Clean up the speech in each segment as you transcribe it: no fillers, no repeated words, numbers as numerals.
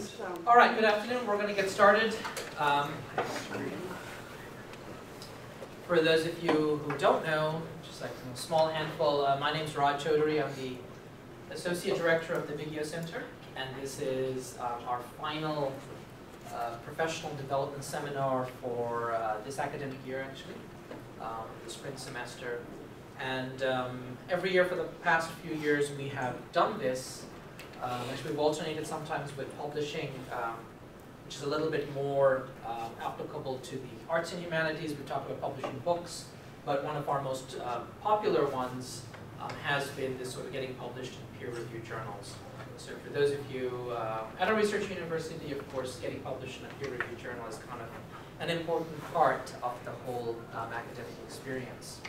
Thanks. All right, good afternoon. We're going to get started. For those of you who don't know, just like a small handful, my name's Raj Chaudhary. I'm the Associate Director of the Ming-Kuo Center, and this is our final professional development seminar for this academic year, actually, the spring semester. And every year for the past few years we have done this. Actually, we've alternated sometimes with publishing, which is a little bit more applicable to the arts and humanities. We talk about publishing books, but one of our most popular ones has been this sort of getting published in peer-reviewed journals. So for those of you at a research university, of course, getting published in a peer-reviewed journal is kind of an important part of the whole academic experience.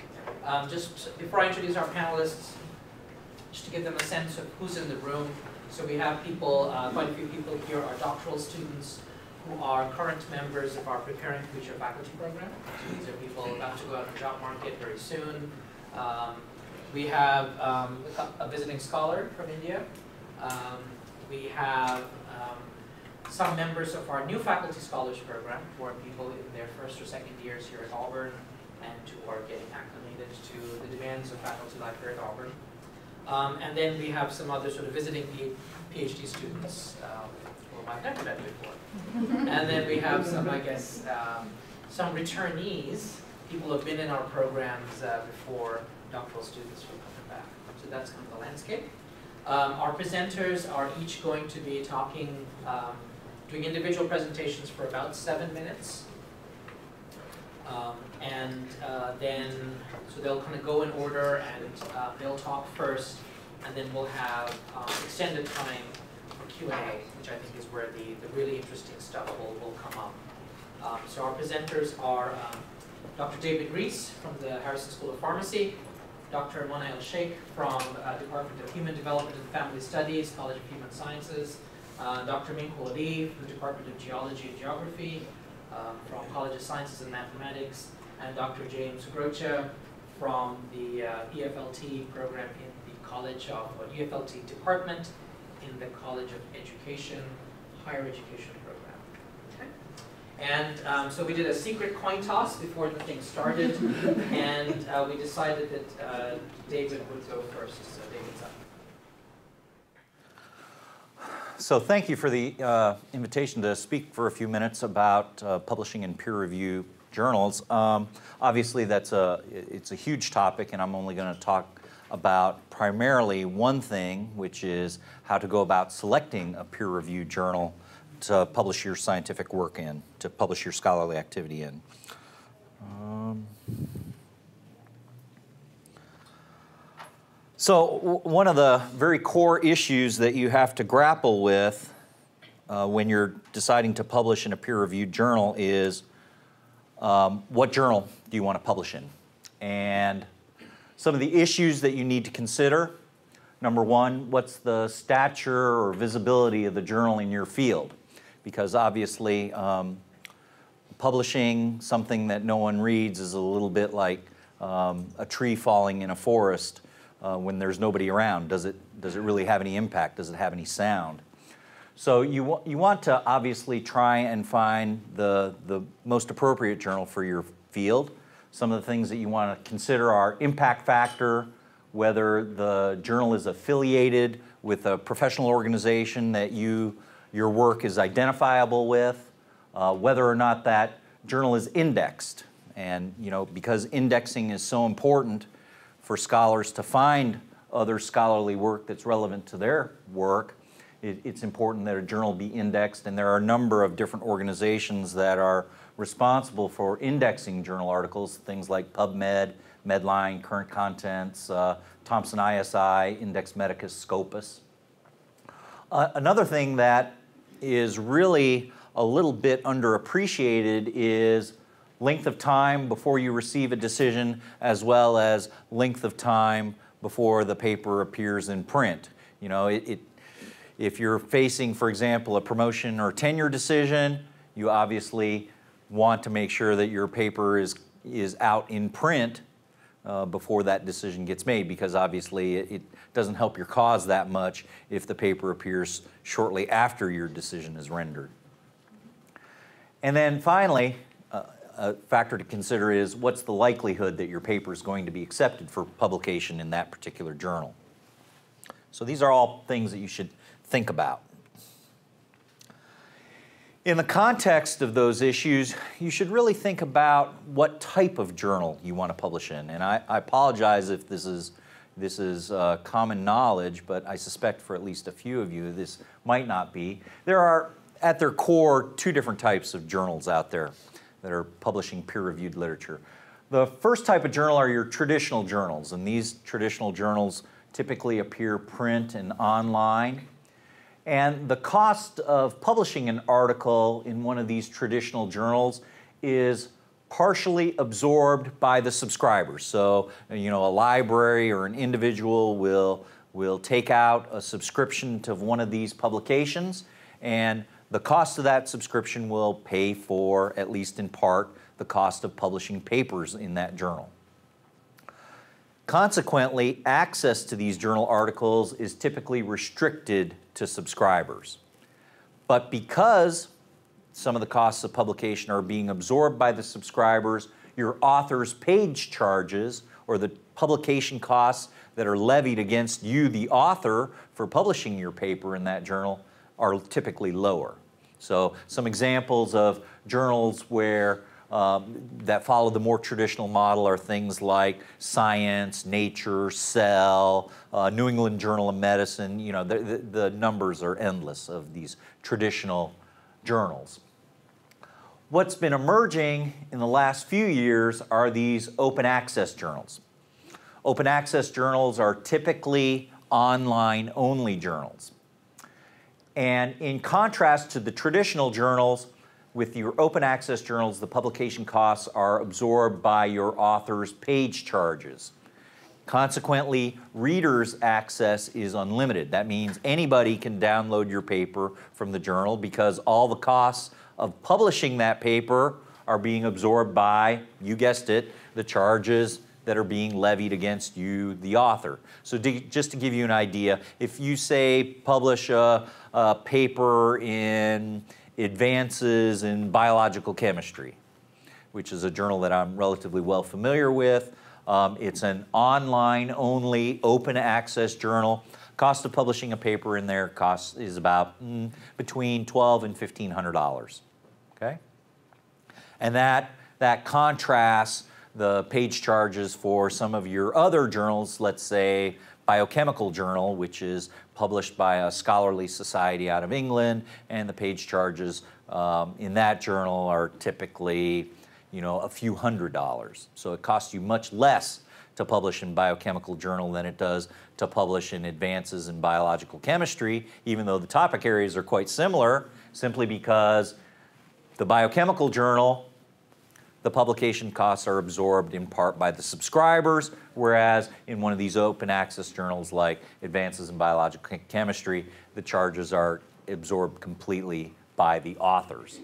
Just before I introduce our panelists, just to give them a sense of who's in the room. So we have people, quite a few people here are doctoral students who are current members of our Preparing Future faculty program. So these are people about to go out in the job market very soon. We have a visiting scholar from India. We have some members of our new faculty scholars program, who are people in their first or second years here at Auburn and who are getting acclimated to the demands of faculty life here at Auburn. And then we have some other sort of visiting PhD students whom I've never met before. And then we have some, I guess, some returnees, people who have been in our programs before, doctoral students who are coming back. So that's kind of the landscape. Our presenters are each going to be talking, doing individual presentations for about 7 minutes. So they'll kind of go in order, and they'll talk first, and then we'll have extended time for Q&A, which I think is where the really interesting stuff will come up. So our presenters are Dr. David Riese from the Harrison School of Pharmacy, Dr. El-Sheikh from Department of Human Development and Family Studies, College of Human Sciences, Dr. Ming-Kuo Lee from the Department of Geology and Geography, from College of Sciences and Mathematics, and Dr. James Groccia from the EFLT program in the College of EFLT department in the College of Education, Higher Education program. Okay. And so we did a secret coin toss before the thing started, and we decided that David would go first. So David's up. So thank you for the invitation to speak for a few minutes about publishing in peer-reviewed journals. Obviously, it's a huge topic, and I'm only going to talk about primarily one thing, which is how to go about selecting a peer-reviewed journal to publish your scientific work in, to publish your scholarly activity in. So one of the very core issues that you have to grapple with when you're deciding to publish in a peer-reviewed journal is what journal do you want to publish in? And some of the issues that you need to consider: number one, what's the stature or visibility of the journal in your field? Because obviously publishing something that no one reads is a little bit like a tree falling in a forest. When there's nobody around. Does it really have any impact? Does it have any sound? So you want to obviously try and find the most appropriate journal for your field. Some of the things that you want to consider are impact factor, whether the journal is affiliated with a professional organization that your work is identifiable with, whether or not that journal is indexed. And because indexing is so important for scholars to find other scholarly work that's relevant to their work, it's important that a journal be indexed, and there are a number of different organizations that are responsible for indexing journal articles, things like PubMed, Medline, Current Contents, Thomson ISI, Index Medicus, Scopus. Another thing that is really a little bit underappreciated is length of time before you receive a decision, as well as length of time before the paper appears in print. If you're facing, for example, a promotion or tenure decision, you obviously want to make sure that your paper is out in print before that decision gets made, because obviously it doesn't help your cause that much if the paper appears shortly after your decision is rendered. And then finally, a factor to consider is what's the likelihood that your paper is going to be accepted for publication in that particular journal. So these are all things that you should think about. In the context of those issues, you should really think about what type of journal you want to publish in. And I apologize if this is common knowledge, but I suspect for at least a few of you this might not be. There are, at their core, two different types of journals out there that are publishing peer-reviewed literature. The first type of journal are your traditional journals, and these traditional journals typically appear print and online. And the cost of publishing an article in one of these traditional journals is partially absorbed by the subscribers. So, you know, a library or an individual will take out a subscription to one of these publications, and the cost of that subscription will pay for, at least in part, the cost of publishing papers in that journal. Consequently, access to these journal articles is typically restricted to subscribers. But because some of the costs of publication are being absorbed by the subscribers, your author's page charges, or the publication costs that are levied against you, the author, for publishing your paper in that journal, are typically lower. So some examples of journals where that follow the more traditional model are things like Science, Nature, Cell, New England Journal of Medicine. You know, the numbers are endless of these traditional journals. What's been emerging in the last few years are these open access journals. Open access journals are typically online only journals. And in contrast to the traditional journals, with your open access journals, the publication costs are absorbed by your author's page charges. Consequently, readers' access is unlimited. That means anybody can download your paper from the journal because all the costs of publishing that paper are being absorbed by, you guessed it, the charges that are being levied against you, the author. So just to give you an idea, if you say publish a paper in Advances in Biological Chemistry, which is a journal that I'm relatively well familiar with. It's an online-only, open-access journal. Cost of publishing a paper in there is about between $1,200 and $1,500. Okay, and that contrasts the page charges for some of your other journals. Let's say Biochemical Journal, which is published by a scholarly society out of England, and the page charges in that journal are typically, you know, a few $100s. So it costs you much less to publish in Biochemical Journal than it does to publish in Advances in Biological Chemistry, even though the topic areas are quite similar, simply because the Biochemical Journal, the publication costs are absorbed in part by the subscribers, whereas in one of these open access journals like Advances in Biological Chemistry, the charges are absorbed completely by the authors.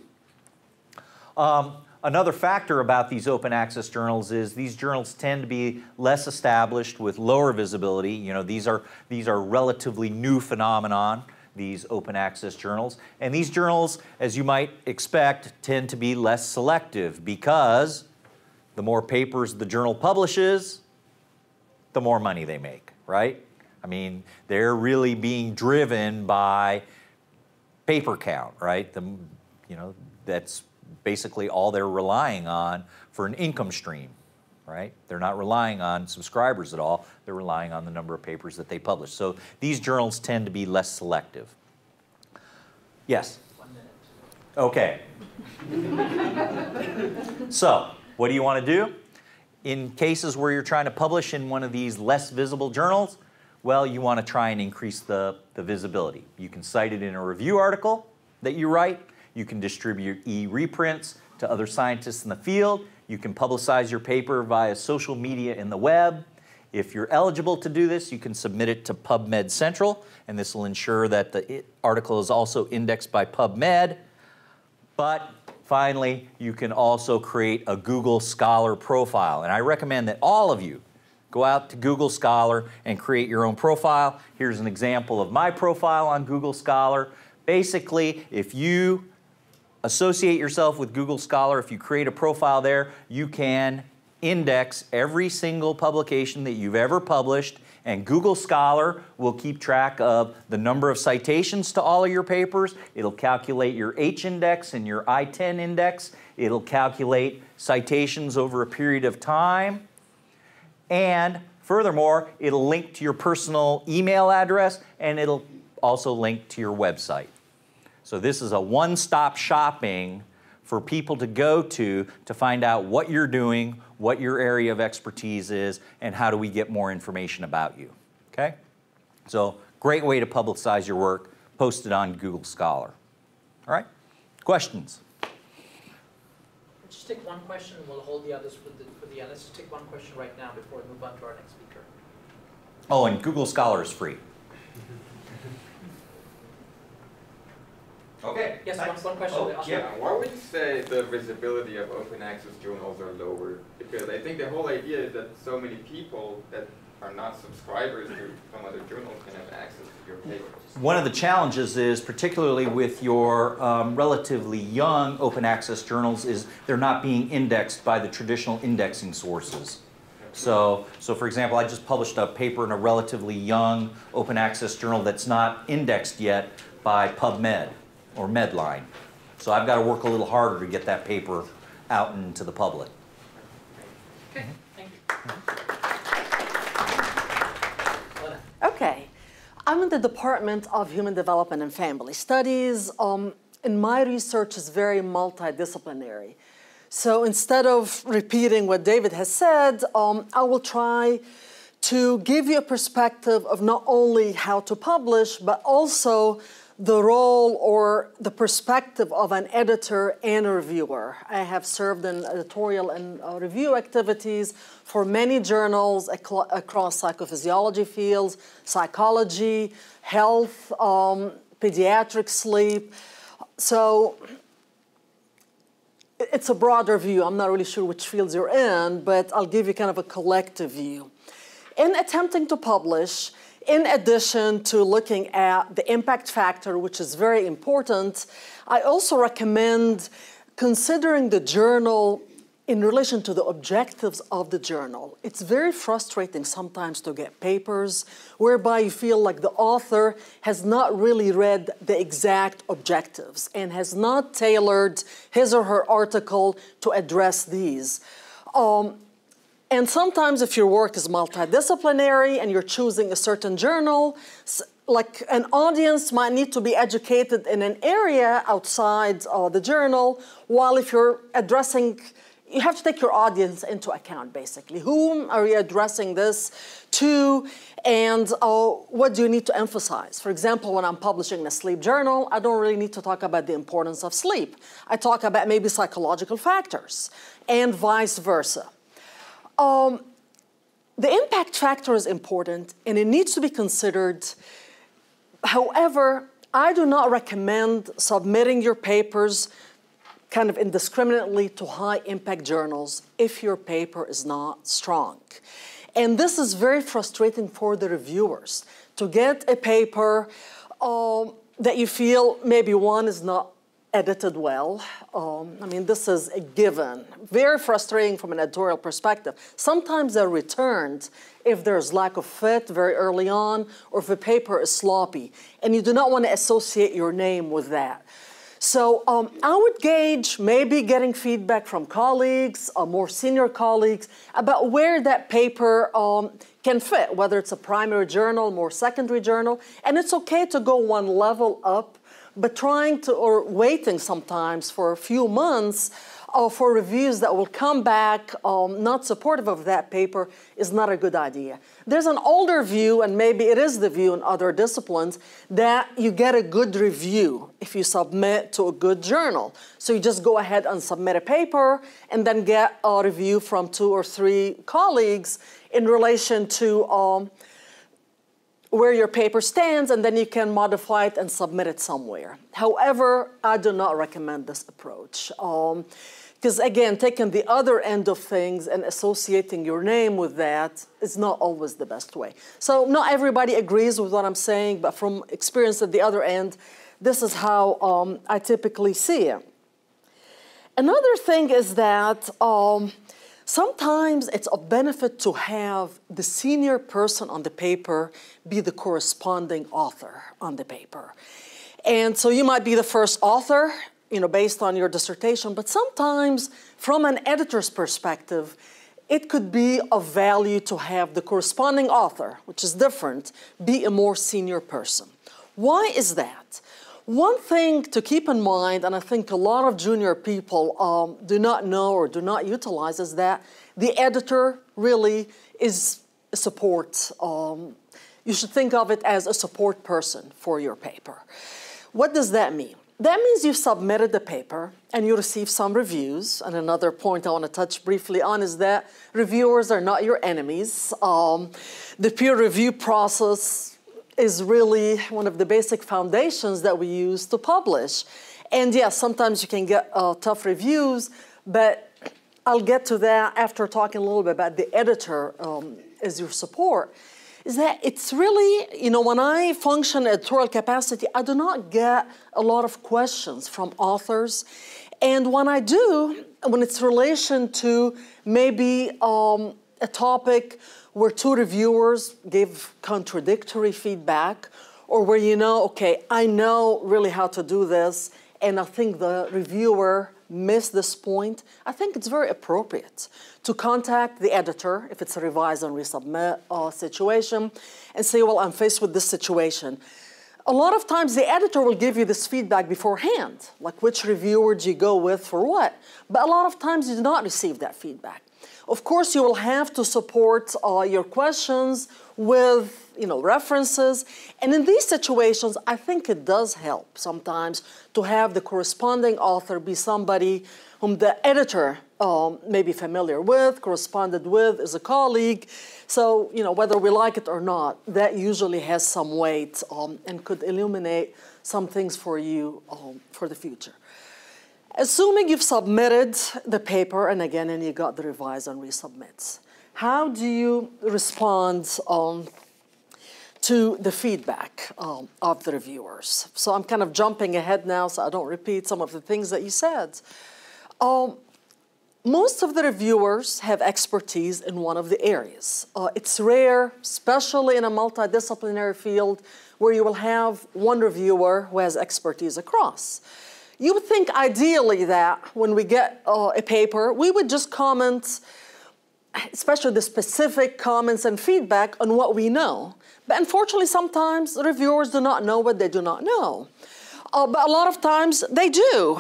Another factor about these open access journals is these journals tend to be less established with lower visibility. You know, these are relatively new phenomenon, these open access journals. And these journals, as you might expect, tend to be less selective because the more papers the journal publishes, the more money they make, right? I mean, they're really being driven by paper count, right? You know, that's basically all they're relying on for an income stream, right? They're not relying on subscribers at all. They're relying on the number of papers that they publish. So these journals tend to be less selective. Yes? 1 minute. Okay. So, what do you want to do? In cases where you're trying to publish in one of these less visible journals, well, you want to try and increase the visibility. You can cite it in a review article that you write. You can distribute e-reprints to other scientists in the field. You can publicize your paper via social media and the web. If you're eligible to do this, you can submit it to PubMed Central, and this will ensure that the article is also indexed by PubMed. But finally, you can also create a Google Scholar profile. And I recommend that all of you Go out to Google Scholar and create your own profile. Here's an example of my profile on Google Scholar. Basically, if you associate yourself with Google Scholar, if you create a profile there, you can index every single publication that you've ever published, and Google Scholar will keep track of the number of citations to all of your papers. It'll calculate your H-index and your I-10 index. It'll calculate citations over a period of time. And furthermore, it'll link to your personal email address, and it'll also link to your website. So this is a one-stop shopping for people to go to find out what you're doing, what your area of expertise is, and how do we get more information about you. Okay? So great way to publicize your work, post it on Google Scholar. All right? Questions? Just take one question, and we'll hold the others for the end. Let's just take one question right now before we move on to our next speaker. Oh, and Google Scholar is free. Okay. Yes, one question. Oh, yeah. Why would you say the visibility of open access journals are lower? Because I think the whole idea is that so many people that are not subscribers to some other journals can have access to your papers. One of the challenges is, particularly with your relatively young open access journals, is they're not being indexed by the traditional indexing sources. So for example, I just published a paper in a relatively young open access journal that's not indexed yet by PubMed or Medline. So I've got to work a little harder to get that paper out into the public. Okay, thank you. Okay. I'm in the Department of Human Development and Family Studies, and my research is very multidisciplinary. So instead of repeating what David has said, I will try to give you a perspective of not only how to publish, but also the role or the perspective of an editor and a reviewer. I have served in editorial and review activities for many journals across psychophysiology fields, psychology, health, pediatric sleep. So it's a broader view. I'm not really sure which fields you're in, but I'll give you kind of a collective view. In attempting to publish, in addition to looking at the impact factor, which is very important, I also recommend considering the journal in relation to the objectives of the journal. It's very frustrating sometimes to get papers whereby you feel like the author has not really read the exact objectives and has not tailored his or her article to address these. And sometimes if your work is multidisciplinary and you're choosing a certain journal, like an audience might need to be educated in an area outside the journal, while if you're addressing, you have to take your audience into account, basically. Whom are you addressing this to, and what do you need to emphasize? For example, when I'm publishing a sleep journal, I don't really need to talk about the importance of sleep. I talk about maybe psychological factors, and vice versa. The impact factor is important, and it needs to be considered. However, I do not recommend submitting your papers kind of indiscriminately to high-impact journals if your paper is not strong. And this is very frustrating for the reviewers, to get a paper that you feel maybe one is not edited well. I mean, this is a given. Very frustrating from an editorial perspective. Sometimes they're returned if there's lack of fit very early on, or if a paper is sloppy, and you do not want to associate your name with that. So I would gauge maybe getting feedback from colleagues, more senior colleagues, about where that paper can fit, whether it's a primary journal, more secondary journal, and it's okay to go one level up, but trying to, or waiting sometimes for a few months for reviews that will come back not supportive of that paper is not a good idea. There's an older view, and maybe it is the view in other disciplines, that you get a good review if you submit to a good journal. So you just go ahead and submit a paper and then get a review from 2 or 3 colleagues in relation to where your paper stands, and then you can modify it and submit it somewhere. However, I do not recommend this approach. Because again, taking the other end of things and associating your name with that is not always the best way. So not everybody agrees with what I'm saying, but from experience at the other end, this is how I typically see it. Another thing is that sometimes it's a benefit to have the senior person on the paper be the corresponding author on the paper. And so you might be the first author, based on your dissertation, but sometimes from an editor's perspective, it could be of value to have the corresponding author, which is different, be a more senior person. Why is that? One thing to keep in mind, and I think a lot of junior people do not know or do not utilize, is that the editor really is a support. You should think of it as a support person for your paper. What does that mean? That means you submitted the paper and you receive some reviews. And another point I want to touch briefly on is that reviewers are not your enemies. The peer review process is really one of the basic foundations that we use to publish. And yes, sometimes you can get tough reviews, but I'll get to that after talking a little bit about the editor as your support. Is that it's really, when I function in editorial capacity, I do not get a lot of questions from authors. And when I do, when it's relation to maybe a topic where two reviewers give contradictory feedback, or where okay, I know really how to do this, and I think the reviewer missed this point, I think it's very appropriate to contact the editor, if it's a revise and resubmit situation, and say, well, I'm faced with this situation. A lot of times the editor will give you this feedback beforehand, like which reviewer do you go with for what, but a lot of times you do not receive that feedback. Of course, you will have to support your questions with references. And in these situations, I think it does help sometimes to have the corresponding author be somebody whom the editor may be familiar with, corresponded with, is a colleague. So, whether we like it or not, that usually has some weight and could illuminate some things for you for the future. Assuming you've submitted the paper, and you got the revise and resubmits, how do you respond to the feedback of the reviewers? So I'm kind of jumping ahead now so I don't repeat some of the things that you said. Most of the reviewers have expertise in one of the areas. It's rare, especially in a multidisciplinary field, where you will have one reviewer who has expertise across. You would think ideally that when we get a paper, we would just comment, especially the specific comments and feedback on what we know. But unfortunately, sometimes reviewers do not know what they do not know. But a lot of times they do.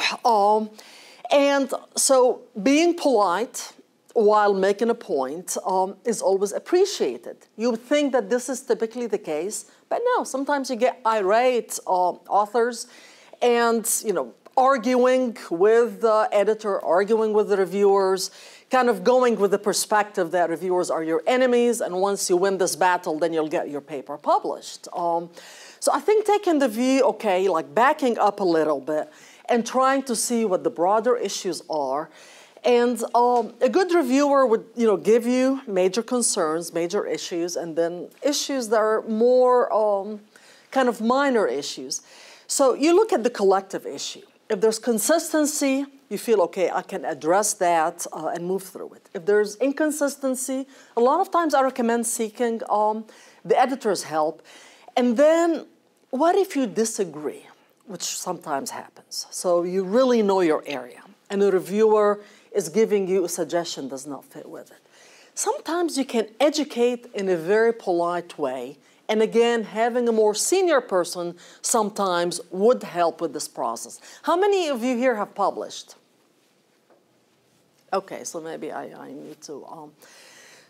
And so being polite while making a point is always appreciated. You would think that this is typically the case, but no, sometimes you get irate authors and, arguing with the editor, arguing with the reviewers, kind of going with the perspective that reviewers are your enemies, and once you win this battle, then you'll get your paper published. So I think taking the view, okay, like backing up a little bit and trying to see what the broader issues are. And a good reviewer would, give you major concerns, major issues, and then issues that are more kind of minor issues. So you look at the collective issue. If there's consistency, you feel, okay, I can address that and move through it. If there's inconsistency, a lot of times I recommend seeking the editor's help. And then what if you disagree, which sometimes happens? So you really know your area, and the reviewer is giving you a suggestion does not fit with it. Sometimes you can educate in a very polite way. And again, having a more senior person sometimes would help with this process. How many of you here have published? Okay, so maybe I need to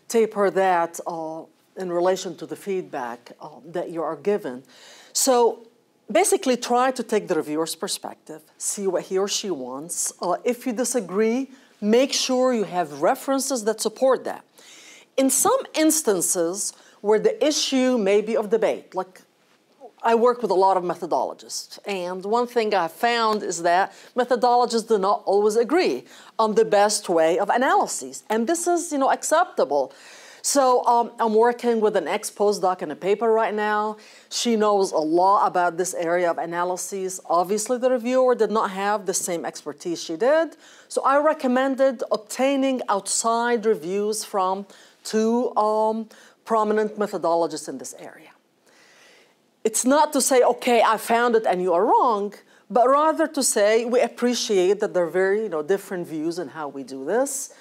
taper that in relation to the feedback that you are given. So basically try to take the reviewer's perspective, see what he or she wants. If you disagree, make sure you have references that support that. In some instances, where the issue may be of debate, like I work with a lot of methodologists, and one thing I found is that methodologists do not always agree on the best way of analysis, and this is, acceptable. So I'm working with an ex-postdoc in a paper right now. She knows a lot about this area of analysis. Obviously, the reviewer did not have the same expertise she did, so I recommended obtaining outside reviews from two prominent methodologists in this area. It's not to say, okay, I found it and you are wrong, but rather to say we appreciate that there are very different views in how we do this,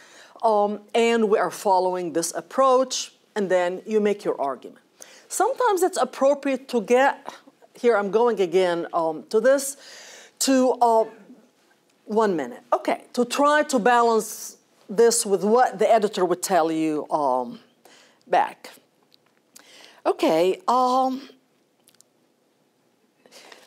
and we are following this approach, and then you make your argument. Sometimes it's appropriate to get, here I'm going again to this, to 1 minute. Okay, to try to balance this with what the editor would tell you back. Okay,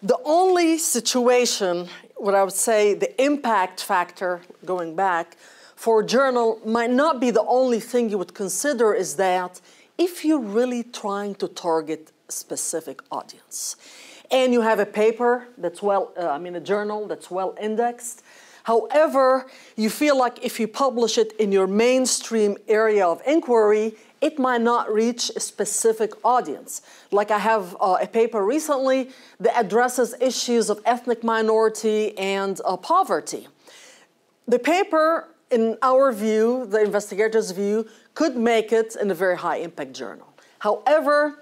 the only situation, what I would say, the impact factor, going back, for a journal might not be the only thing you would consider is that if you're really trying to target a specific audience, and you have a paper that's a journal that's well indexed, however, you feel like if you publish it in your mainstream area of inquiry, it might not reach a specific audience. Like I have a paper recently that addresses issues of ethnic minority and poverty. The paper, in our view, the investigator's view, could make it in a very high impact journal. However,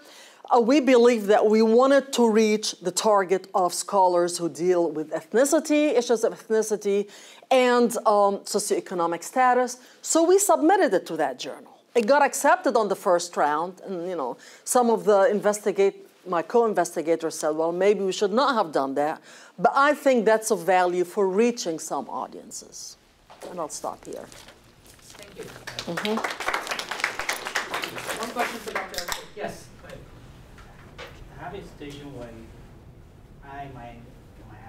we believe that we wanted to reach the target of scholars who deal with ethnicity, issues of ethnicity, and socioeconomic status, so we submitted it to that journal. It got accepted on the first round, and some of the my co-investigators said, well, maybe we should not have done that, but I think that's of value for reaching some audiences. And I'll stop here. Thank you. One question for Dr. El-Sheikh. Yes, go ahead. I have a situation when my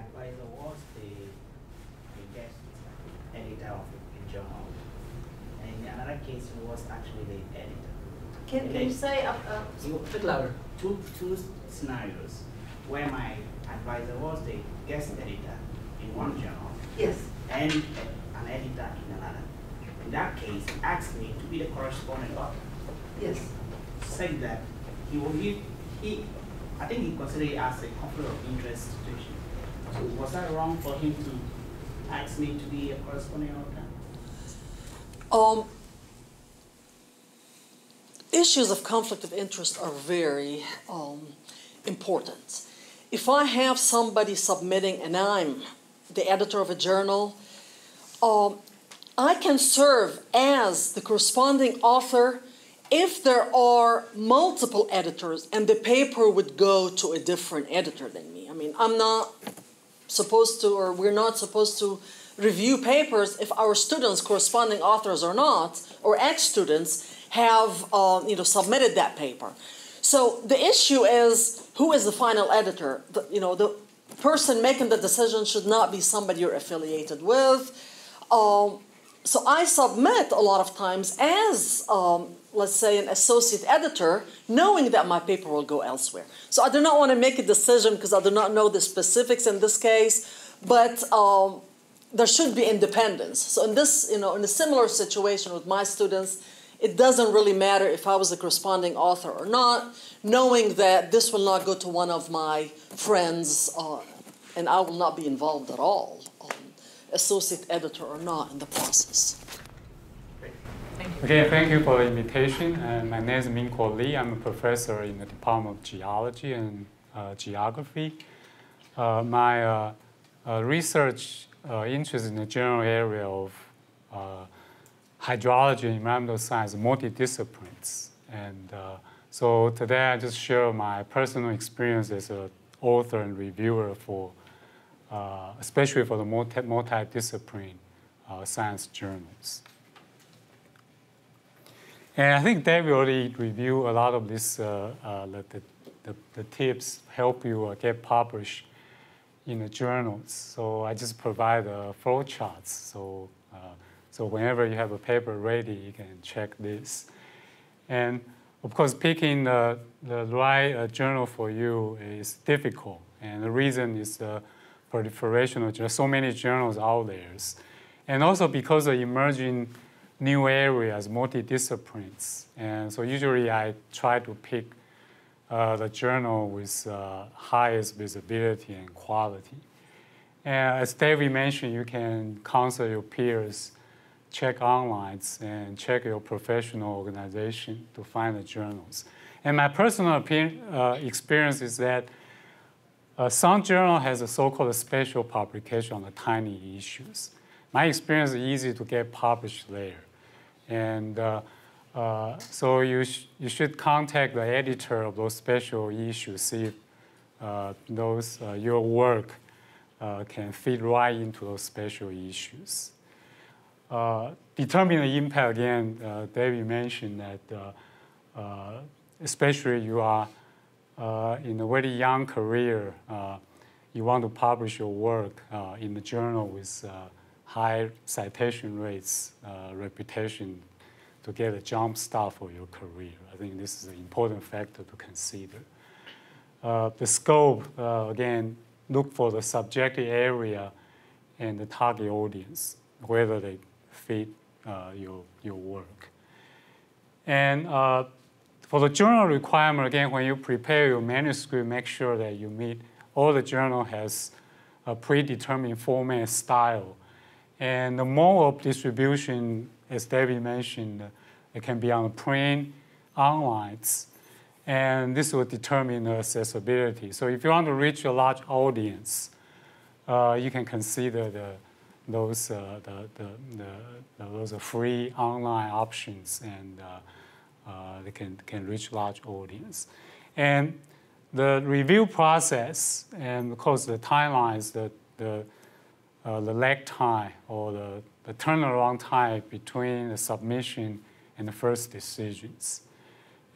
advisor was the guest editor of a journal. And in another case, he was actually the editor. Can you say a bit louder? Two scenarios where my advisor was the guest editor in one journal. Yes. And an editor in another. In that case, he asked me to be the corresponding author. Yes. Saying that I think he considered it as a conflict of interest situation. So was that wrong for him to ask me to be a corresponding author? Issues of conflict of interest are very important. If I have somebody submitting and I'm the editor of a journal, I can serve as the corresponding author if there are multiple editors and the paper would go to a different editor than me. I mean, I'm not supposed to, or we're not supposed to review papers if our students, corresponding authors or not, or ex-students, have submitted that paper. So the issue is, who is the final editor? The person making the decision should not be somebody you're affiliated with. So I submit a lot of times as, let's say, an associate editor, knowing that my paper will go elsewhere. So I do not want to make a decision because I do not know the specifics in this case, but there should be independence. So in this, in a similar situation with my students, it doesn't really matter if I was a corresponding author or not, knowing that this will not go to one of my friends and I will not be involved at all, associate editor or not, in the process. Thank you. Okay, thank you for the invitation. My name is Ming-Kuo Lee. I'm a professor in the Department of Geology and Geography. My research interest in the general area of hydrology and environmental science, multidisciplines. And so today I just share my personal experience as an author and reviewer for, especially for the multidiscipline science journals. And I think David already reviewed a lot of this, the tips help you get published in the journals. So I just provide flow charts. So whenever you have a paper ready, you can check this. And of course, picking the right journal for you is difficult. And the reason is the proliferation of so many journals out there. And also because of emerging new areas, multidisciplines. And so usually I try to pick the journal with highest visibility and quality. And as David mentioned, you can consult your peers, check online, and check your professional organization to find the journals. And my personal experience is that some journal has a so-called special publication on the tiny issues. My experience is easy to get published there. And so you should contact the editor of those special issues, see if your work can fit right into those special issues. Determine the impact, again, David mentioned that especially you are in a very young career, you want to publish your work in a journal with high citation rates, reputation, to get a jump start for your career. I think this is an important factor to consider. The scope, again, look for the subjective area and the target audience, whether they fit your work. And for the journal requirement, again, when you prepare your manuscript, make sure that you meet all the journal has a predetermined format style. And the mode of distribution, as David mentioned, it can be on print, online, and this will determine the accessibility. So if you want to reach a large audience, you can consider those free online options, and they can reach large audience. And the review process, and of course the timelines, the lag time or the turnaround time between the submission and the first decisions,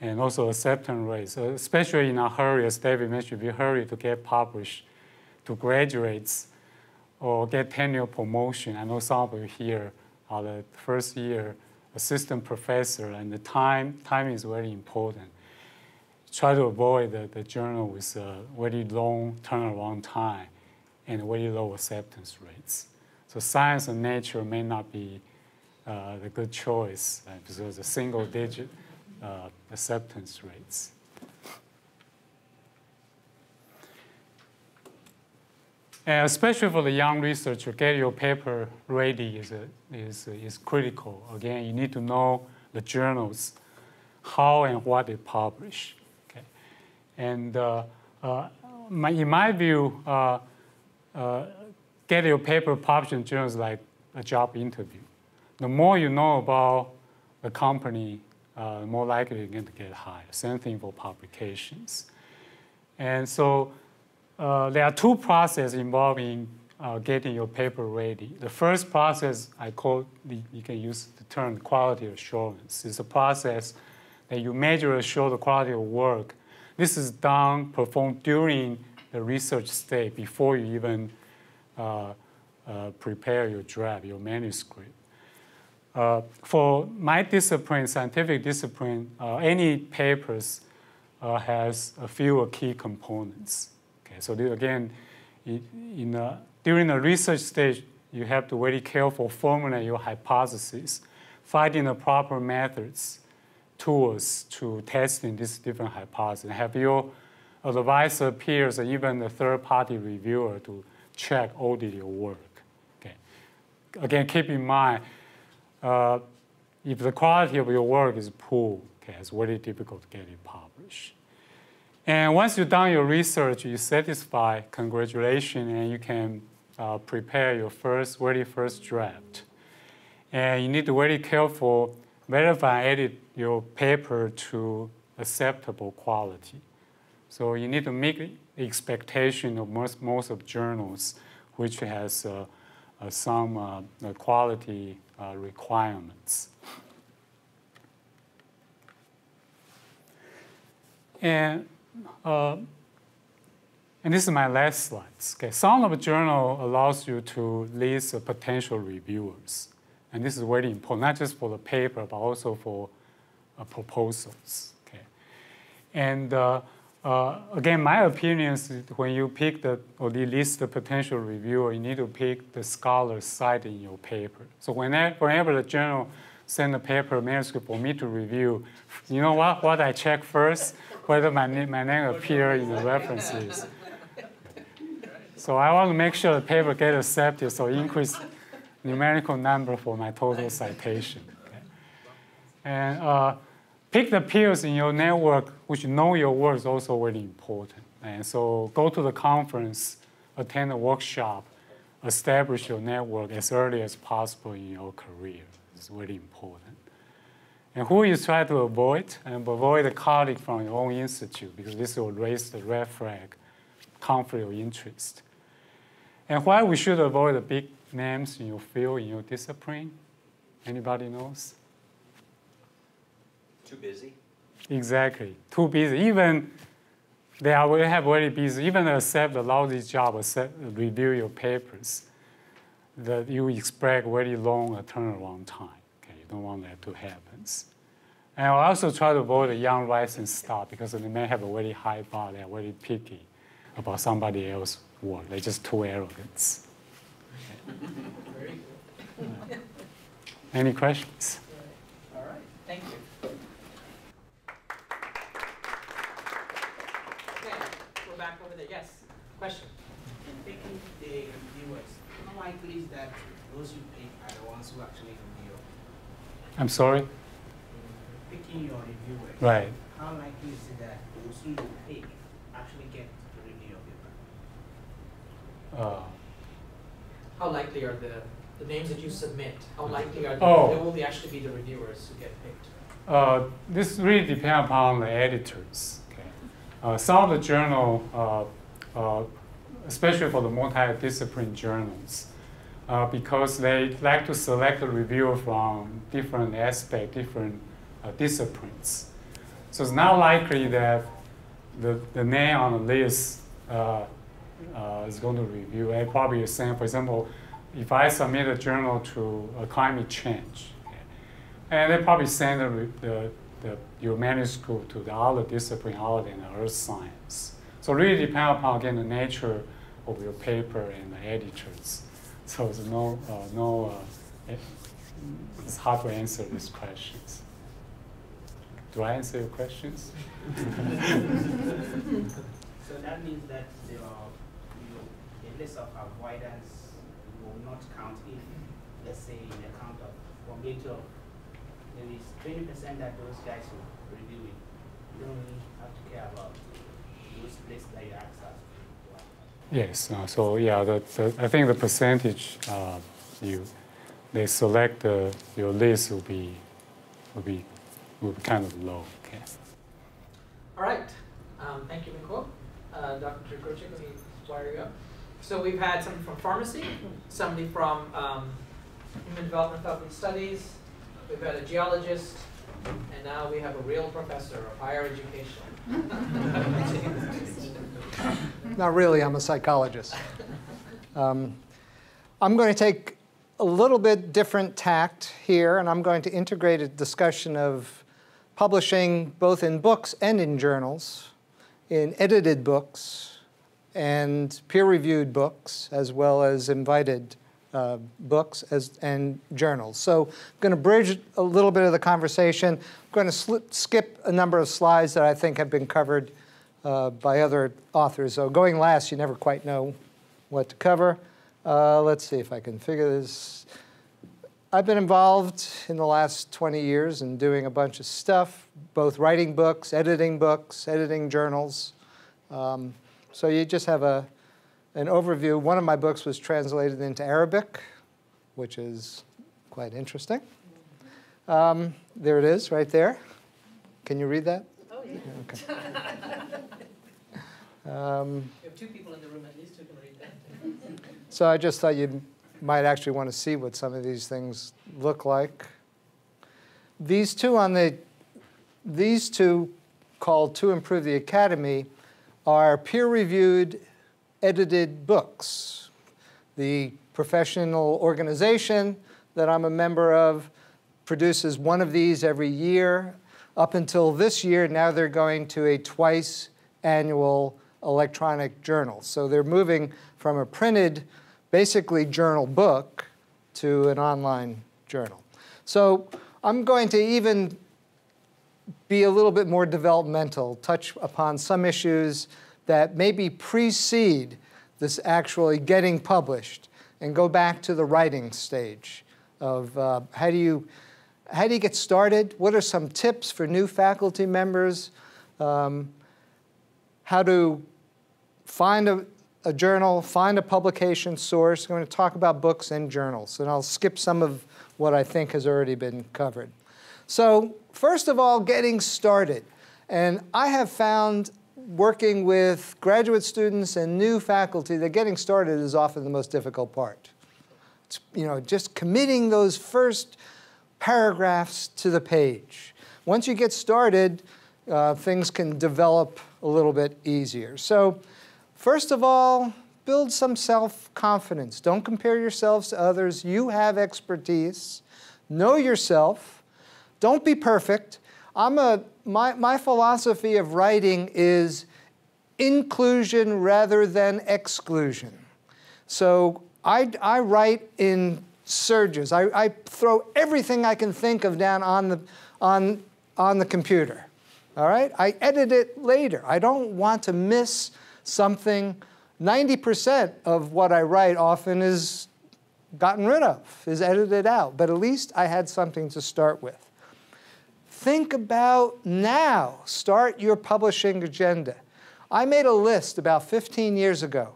and also acceptance rates, especially in a hurry, as David mentioned, if you hurry to get published, to graduates or get tenure promotion. I know some of you here are the first year assistant professor, and the timing is very important. Try to avoid the journal with a very long turnaround time and very low acceptance rates. So science and nature may not be the good choice because of single-digit acceptance rates. And especially for the young researcher, get your paper ready is critical. Again, you need to know the journals, how and what they publish. Okay? And in my view, get your paper published in journals like a job interview. The more you know about the company, the more likely you're going to get hired. Same thing for publications. And so there are two processes involving getting your paper ready. The first process, I call, you can use the term quality assurance. It's a process that you measure and assure the quality of work. This is performed during the research stage before you even prepare your draft, your manuscript. For my discipline, scientific discipline, any papers has a few key components. Okay, so again, during the research stage, you have to very careful formulate your hypothesis, finding the proper methods, tools to testing these different hypotheses. Have your advisor, peers, or even the third-party reviewer to check, audit your work. Okay. Again, keep in mind, if the quality of your work is poor, okay, it's very difficult to get it published. And once you've done your research, you're satisfied, congratulations, and you can prepare your very first draft. And you need to be very careful, verify and edit your paper to acceptable quality. So you need to meet the expectation of most of journals, which has some quality requirements. And this is my last slide. Okay, some of the journal allows you to list potential reviewers. And this is very important, not just for the paper, but also for proposals. Okay. And again, my opinion is when you pick or list the potential reviewer, you need to pick the scholar cited in your paper. So whenever the journal send a paper manuscript for me to review, you know what I check first? Whether my name appears in the references. So I want to make sure the paper gets accepted, so increase numerical number for my total citation. Okay? And pick the peers in your network which know your work is also very important. And so go to the conference, attend a workshop, establish your network as early as possible in your career. It's very important. And who you try to avoid? And avoid a colleague from your own institute, because this will raise the red flag, conflict of interest. And why we should avoid the big names in your field, in your discipline? Anybody knows? Too busy? Exactly, too busy. Even they have very busy, even accept a lousy job, review your papers, that you expect very long turnaround time. Okay, you don't want that to happen. And I also try to avoid the young rising staff because they may have a very high bar, they're very picky about somebody else's work. They're just too arrogant. Very good. Any questions? All right, thank you. Okay, we're back over there. Yes, question? In picking the reviewers, how likely is that those you pick are the ones who actually review? I'm sorry? Picking your reviewers, Right. how likely is it that those who you pick actually get to review your paper? How likely are the names that you submit? How likely are they will actually be the reviewers who get picked? This really depends upon the editors. Okay? Some of the journal, especially for the multidiscipline journals, because they like to select a reviewer from different aspects, different disciplines. So it's not likely that the name on the list is going to review. And probably the same, for example, if I submit a journal to climate change, okay, and they probably send your manuscript to the other discipline other than the earth science. So it really depends upon, again, the nature of your paper and the editors. So there's it's hard to answer these questions. Do I answer your questions? So that means that the list of avoidance will not count if, let's say, in the count of probability of maybe 20% that those guys will review it. You don't really have to care about those lists that you access. Yes. So yeah, I think the percentage they select your list will be kind of low. Okay. All right. Thank you, Ming-Kuo. Dr. Groccia, let me wire you up. So we've had somebody from pharmacy, somebody from human development faculty studies, we've had a geologist, and now we have a real professor of higher education. Not really, I'm a psychologist. I'm going to take a little bit different tact here, and I'm going to integrate a discussion of publishing both in books and in journals, in edited books and peer-reviewed books, as well as invited books and journals. So I'm going to bridge a little bit of the conversation. I'm going to skip a number of slides that I think have been covered by other authors. So going last, you never quite know what to cover. Let's see if I can figure this. I've been involved in the last 20 years in doing a bunch of stuff, both writing books, editing journals. So you just have an overview. One of my books was translated into Arabic, which is quite interesting. There it is, right there. Can you read that? Oh, yeah. Okay. We have two people in the room at least who can read that. So I just thought you might actually want to see what some of these things look like. These two called To Improve the Academy are peer-reviewed, edited books. The professional organization that I'm a member of produces one of these every year. Up until this year, now they're going to a twice annual electronic journal. So they're moving from a printed, basically journal book to an online journal. So I'm going to even be a little bit more developmental, touch upon some issues that maybe precede this actually getting published, and go back to the writing stage of how do you get started? What are some tips for new faculty members? How to find a journal, find a publication source. I'm going to talk about books and journals, and I'll skip some of what I think has already been covered. So first of all, getting started. And I have found, working with graduate students and new faculty, that getting started is often the most difficult part. It's, just committing those first paragraphs to the page. Once you get started, things can develop a little bit easier. So first of all, build some self-confidence. Don't compare yourselves to others. You have expertise. Know yourself. Don't be perfect. My philosophy of writing is inclusion rather than exclusion. So I write in surges. I throw everything I can think of down on the computer. All right? I edit it later. I don't want to miss something. 90% of what I write often is gotten rid of, is edited out. But at least I had something to start with. Think about now. Start your publishing agenda. I made a list about 15 years ago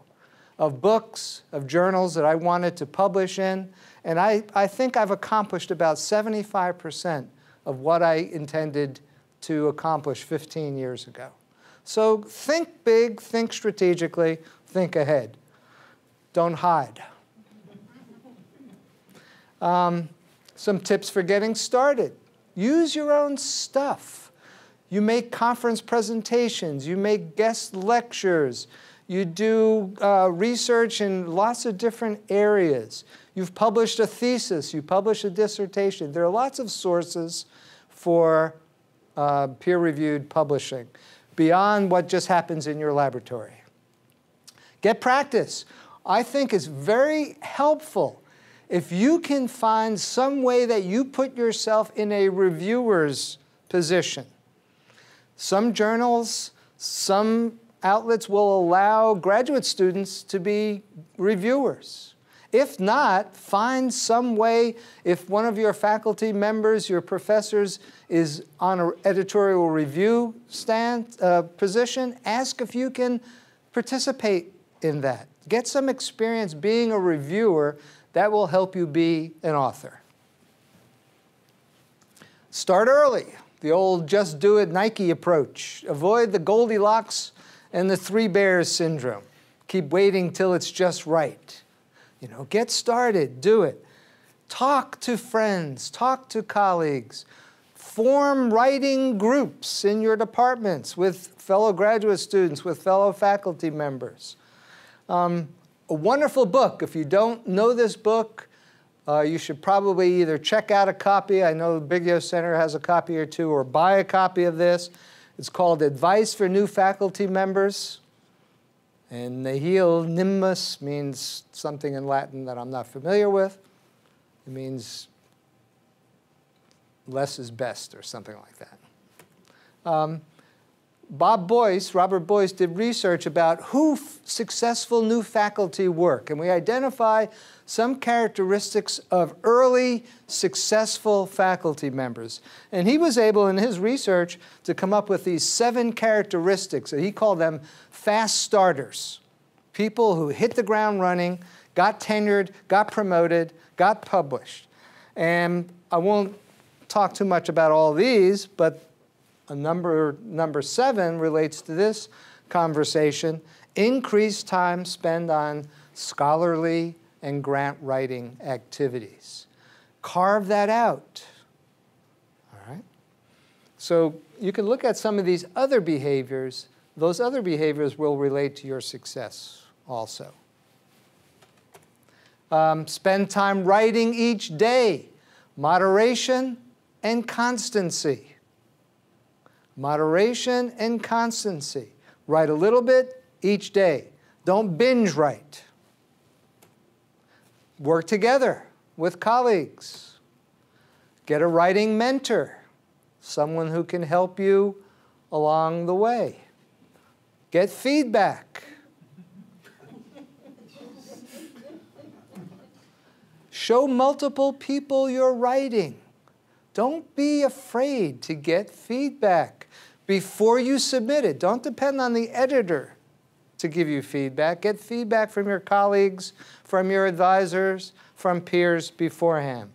of books, of journals that I wanted to publish in, and I think I've accomplished about 75% of what I intended to accomplish 15 years ago. So think big, think strategically, think ahead. Don't hide. Some tips for getting started. Use your own stuff. You make conference presentations. You make guest lectures. You do research in lots of different areas. You've published a thesis. You publish a dissertation. There are lots of sources for peer-reviewed publishing beyond what just happens in your laboratory. Get practice. I think it's very helpful if you can find some way that you put yourself in a reviewer's position. Some journals, some outlets will allow graduate students to be reviewers. If not, find some way, if one of your faculty members, your professors, is on an editorial review position, ask if you can participate in that. Get some experience being a reviewer. That will help you be an author. Start early. The old just do it Nike approach. Avoid the Goldilocks and the Three Bears syndrome. Keep waiting till it's just right. Get started, do it. Talk to friends, talk to colleagues. Form writing groups in your departments with fellow graduate students, with fellow faculty members. A wonderful book. If you don't know this book, you should probably either check out a copy. I know the Big Yo Center has a copy or two, or buy a copy of this. It's called Advice for New Faculty Members. And nihil nimbus means something in Latin that I'm not familiar with. It means less is best or something like that. Robert Boyce did research about who successful new faculty work, and we identify some characteristics of early successful faculty members. And he was able in his research to come up with these 7 characteristics, and he called them fast starters. People who hit the ground running, got tenured, got promoted, got published. And I won't talk too much about all these, but number 7 relates to this conversation. Increased time spent on scholarly and grant writing activities. Carve that out. All right? So you can look at some of these other behaviors. Those other behaviors will relate to your success also. Spend time writing each day. Moderation and constancy. Moderation and constancy. Write a little bit each day. Don't binge write. Work together with colleagues. Get a writing mentor, someone who can help you along the way. Get feedback. Show multiple people your writing. Don't be afraid to get feedback before you submit it. Don't depend on the editor to give you feedback. Get feedback from your colleagues, from your advisors, from peers beforehand.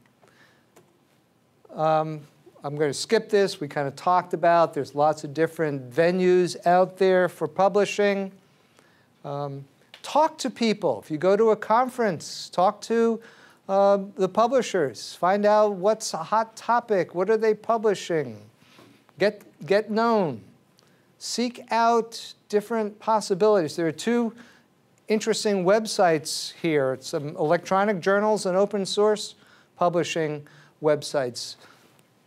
I'm going to skip this. We kind of talked about there's lots of different venues out there for publishing. Talk to people. If you go to a conference, talk to the publishers. Find out what's a hot topic. What are they publishing? Get known. Seek out different possibilities. There are two interesting websites here. It's some electronic journals and open source publishing websites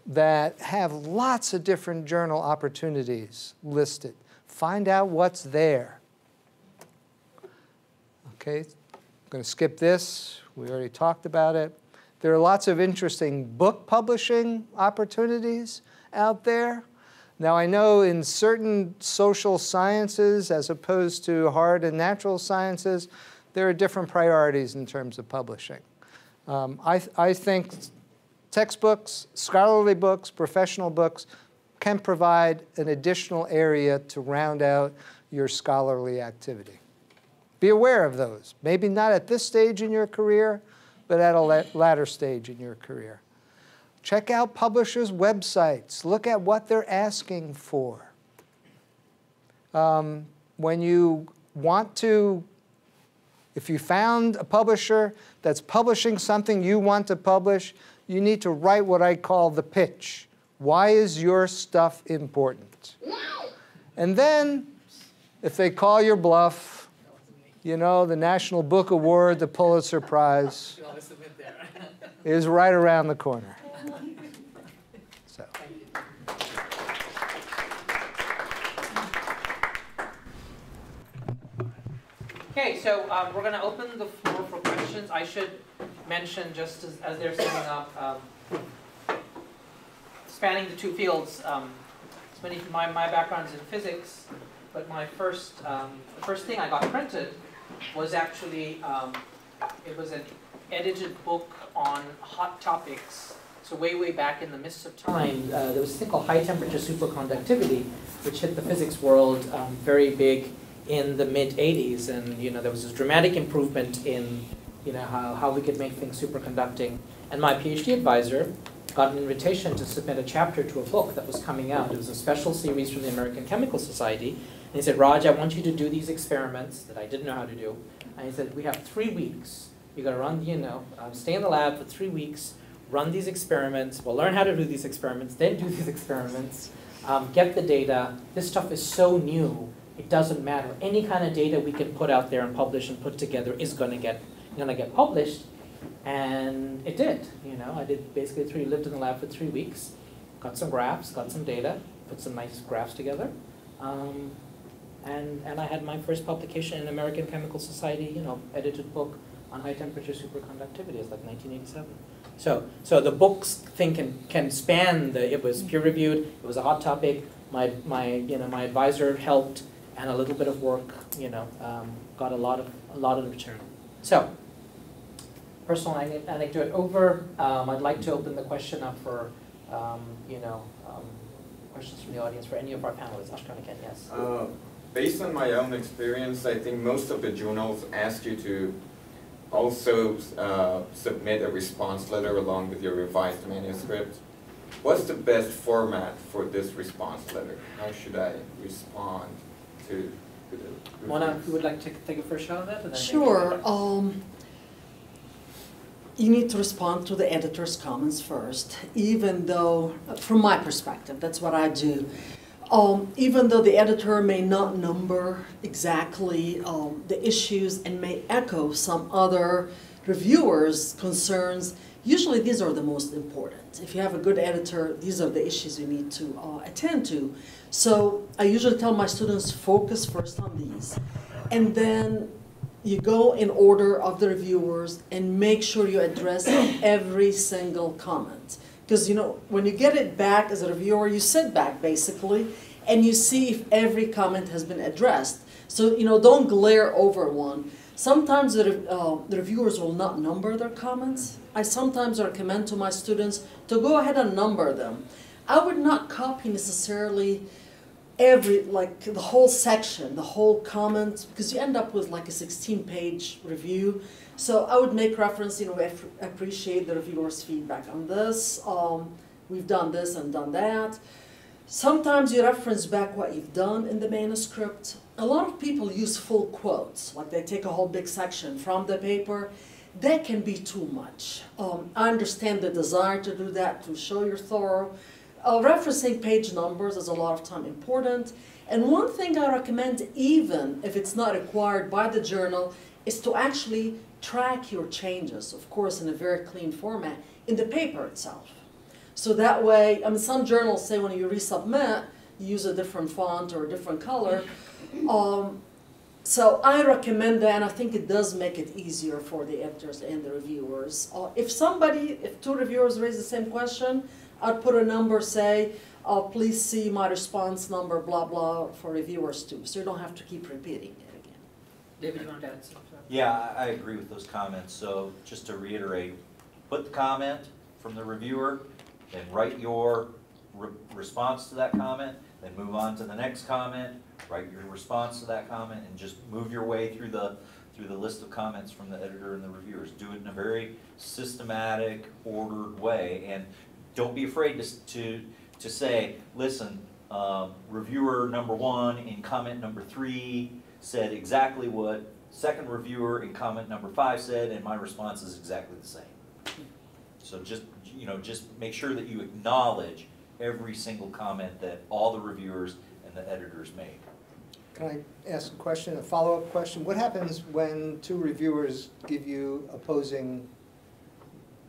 that have lots of different journal opportunities listed. Find out what's there. Okay, I'm going to skip this. We already talked about it. There are lots of interesting book publishing opportunities out there. Now, I know in certain social sciences, as opposed to hard and natural sciences, there are different priorities in terms of publishing. I think textbooks, scholarly books, professional books can provide an additional area to round out your scholarly activity. Be aware of those. Maybe not at this stage in your career, but at a latter stage in your career. Check out publishers' websites. Look at what they're asking for. When you want to, if you found a publisher that's publishing something you want to publish, you need to write what I call the pitch. Why is your stuff important? And then, if they call your bluff, you know, the National Book Award, the Pulitzer Prize is right around the corner. So. Okay, so we're going to open the floor for questions. I should mention, just as they're setting up, spanning the two fields, my background is in physics, but my the first thing I got printed was actually, it was an edited book on hot topics. So way back in the mists of time, there was a thing called high temperature superconductivity, which hit the physics world very big in the mid-'80s. And there was this dramatic improvement in how we could make things superconducting. And my PhD advisor got an invitation to submit a chapter to a book that was coming out. It was a special series from the American Chemical Society. And he said, Raj, I want you to do these experiments that I didn't know how to do. And he said, we have 3 weeks. You got to run, stay in the lab for 3 weeks, run these experiments. We'll learn how to do these experiments, then do these experiments, get the data. This stuff is so new, it doesn't matter. Any kind of data we can put out there and publish and put together is going to get published. And it did. I did basically lived in the lab for 3 weeks, got some graphs, got some data, put some nice graphs together. And I had my first publication in American Chemical Society, edited book on high temperature superconductivity. It's like 1987. So the books thing can span it was peer reviewed. It was a hot topic. My advisor helped, and a little bit of work, got a lot of return. So personal anecdote over. I'd like to open the question up for questions from the audience for any of our panelists. Ashkan again, yes. Based on my own experience, I think most of the journals ask you to also submit a response letter along with your revised manuscript. What's the best format for this response letter? How should I respond to the Mona, if you would like to take a first shot at that? Sure. You need to respond to the editor's comments first, even though, from my perspective, that's what I do. Even though the editor may not number exactly the issues and may echo some other reviewers' concerns, Usually these are the most important. If you have a good editor, these are the issues you need to attend to. So I usually tell my students, focus first on these. And then you go in order of the reviewers and make sure you address every single comment. Because, you know, when you get it back as a reviewer, you sit back basically and you see if every comment has been addressed. So, you know, don't glare over one. Sometimes the reviewers will not number their comments. I sometimes recommend to my students to go ahead and number them. I would not copy necessarily like the whole section, the whole comment, because you end up with like a 16-page review. So I would make reference, you know, we appreciate the reviewer's feedback on this. We've done this and done that. Sometimes you reference back what you've done in the manuscript. A lot of people use full quotes, like they take a whole big section from the paper. That can be too much. I understand the desire to do that, to show you're thorough. Referencing page numbers is a lot of time important. And one thing I recommend, even if it's not required by the journal, is to actually track your changes, of course in a very clean format, in the paper itself. So that way, I mean, some journals say when you resubmit, you use a different font or a different color. So I recommend that, and I think it does make it easier for the editors and the reviewers. If two reviewers raise the same question, I'd put a number, say, please see my response number, blah, blah, for reviewers too. So you don't have to keep repeating it again. David, you want to add something? Yeah, I agree with those comments. So just to reiterate, put the comment from the reviewer, then write your response to that comment, then move on to the next comment, write your response to that comment, and just move your way through the list of comments from the editor and the reviewers. Do it in a very systematic, ordered way, and don't be afraid to say, listen, reviewer number 1 in comment number 3 said exactly what second reviewer in comment number 5 said, and my response is exactly the same. So just make sure that you acknowledge every single comment that all the reviewers and the editors make. Can I ask a question, a follow-up question? What happens when two reviewers give you opposing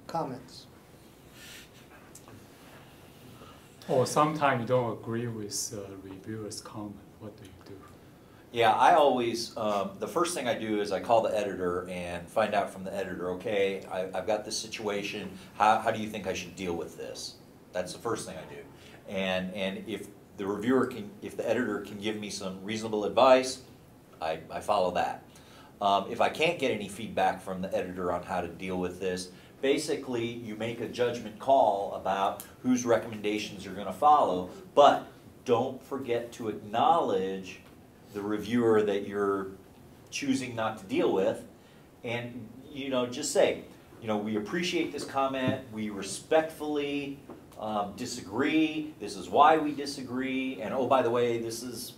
comments? Or sometimes you don't agree with reviewer's comment. What do you do? Yeah, I always, the first thing I do is I call the editor and find out from the editor, okay, I've got this situation, how do you think I should deal with this? That's the first thing I do. And if the reviewer if the editor can give me some reasonable advice, I follow that. If I can't get any feedback from the editor on how to deal with this, basically you make a judgment call about whose recommendations you're going to follow, but don't forget to acknowledge the reviewer that you're choosing not to deal with, and just say, we appreciate this comment, we respectfully disagree, this is why we disagree, and oh, by the way, this is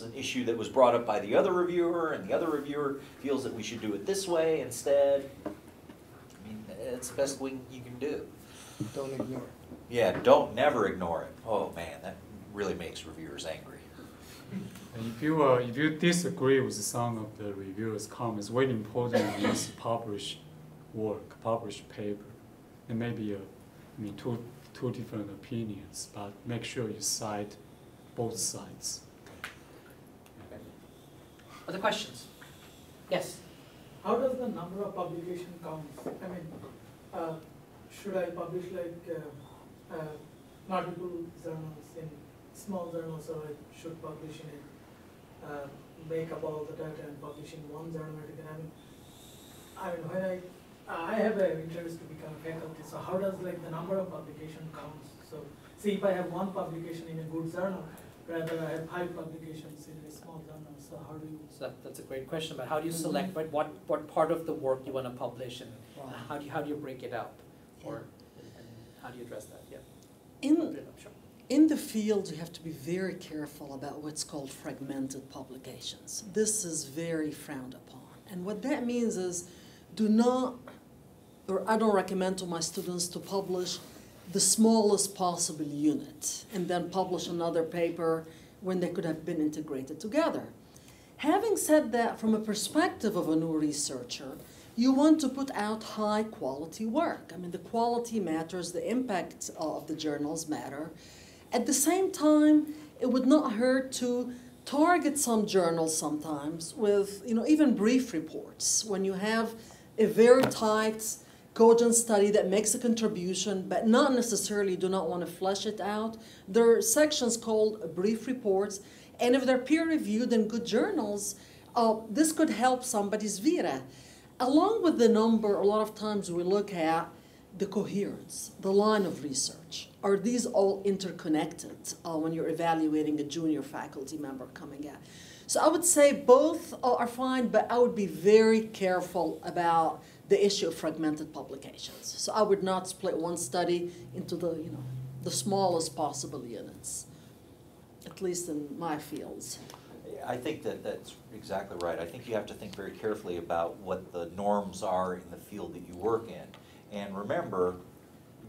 an issue that was brought up by the other reviewer, and the other reviewer feels that we should do it this way instead. I mean, it's the best thing you can do. Don't ignore it. Yeah, never ignore it. Oh man, that really makes reviewers angry. And if you disagree with some of the reviewer's comments, very important is published work, published paper. There may be two different opinions, but make sure you cite both sides. Other questions? Yes? How does the number of publication count? I mean, should I publish multiple journals in small journals, or I should publish in it, make up all the data and publish in one journal? I mean, when I have an interest to become a faculty, so how does the number of publication counts? So, see, if I have one publication in a good journal, rather I have 5 publications in a small journal. So how do you? So that's a great question. But how do you select what part of the work you want to publish, and how do you break it up, or and how do you address that? Yeah. In the field, you have to be very careful about what's called fragmented publications. This is very frowned upon, and what that means is, I don't recommend to my students to publish the smallest possible unit and then publish another paper when they could have been integrated together. Having said that, from a perspective of a new researcher, you want to put out high quality work. I mean, the quality matters, the impact of the journals matter. At the same time, it would not hurt to target some journals sometimes with, even brief reports. When you have a very tight, cogent study that makes a contribution, but not necessarily do not want to flesh it out, there are sections called brief reports, and if they're peer-reviewed in good journals, this could help somebody's vita. Along with the number, a lot of times we look at the coherence, the line of research. Are these all interconnected when you're evaluating a junior faculty member coming in? So I would say both are fine, but I would be very careful about the issue of fragmented publications. So I would not split one study into the smallest possible units, at least in my fields. I think that's exactly right. I think you have to think very carefully about what the norms are in the field that you work in. And remember,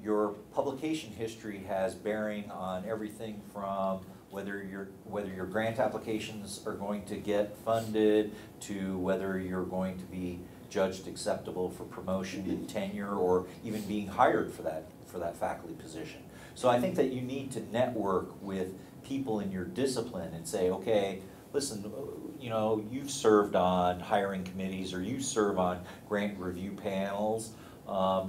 your publication history has bearing on everything from whether your grant applications are going to get funded, to whether you're going to be judged acceptable for promotion and tenure, or even being hired for that faculty position. So I think that you need to network with people in your discipline and say, okay, listen, you've served on hiring committees, or you serve on grant review panels,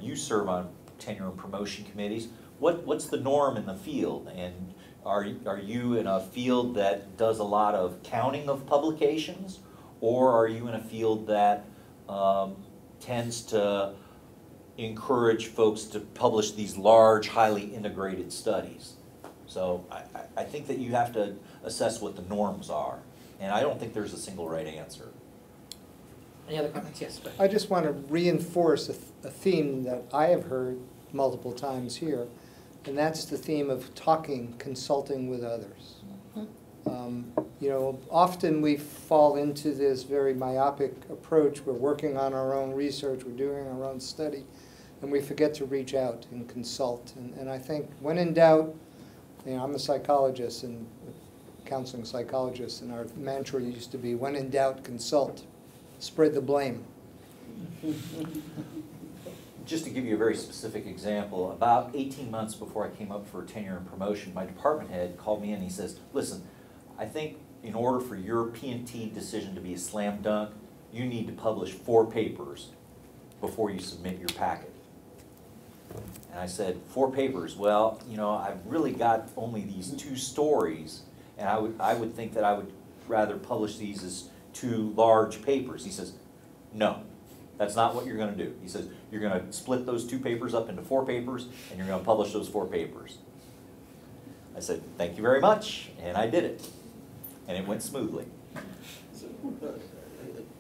you serve on tenure and promotion committees. What's the norm in the field? And are you in a field that does a lot of counting of publications, or are you in a field that tends to encourage folks to publish these large, highly integrated studies? So I think that you have to assess what the norms are, and I don't think there's a single right answer. Any other comments? Yes, go ahead. I just want to reinforce a theme that I have heard multiple times here, and that's the theme of talking, consulting with others. Often we fall into this very myopic approach. We're working on our own research, we're doing our own study, and we forget to reach out and consult. And I think when in doubt, I'm a psychologist and a counseling psychologist, and our mantra used to be, when in doubt, consult. Spread the blame. Just to give you a very specific example, about 18 months before I came up for tenure and promotion, my department head called me in and he says, listen, I think in order for your P&T decision to be a slam dunk, you need to publish 4 papers before you submit your packet. And I said, 4 papers? Well, I've really got only these 2 stories, and I would think that I would rather publish these as 2 large papers. He says, no, that's not what you're going to do. He says, you're going to split those 2 papers up into 4 papers, and you're going to publish those 4 papers. I said, thank you very much, and I did it. And it went smoothly. So,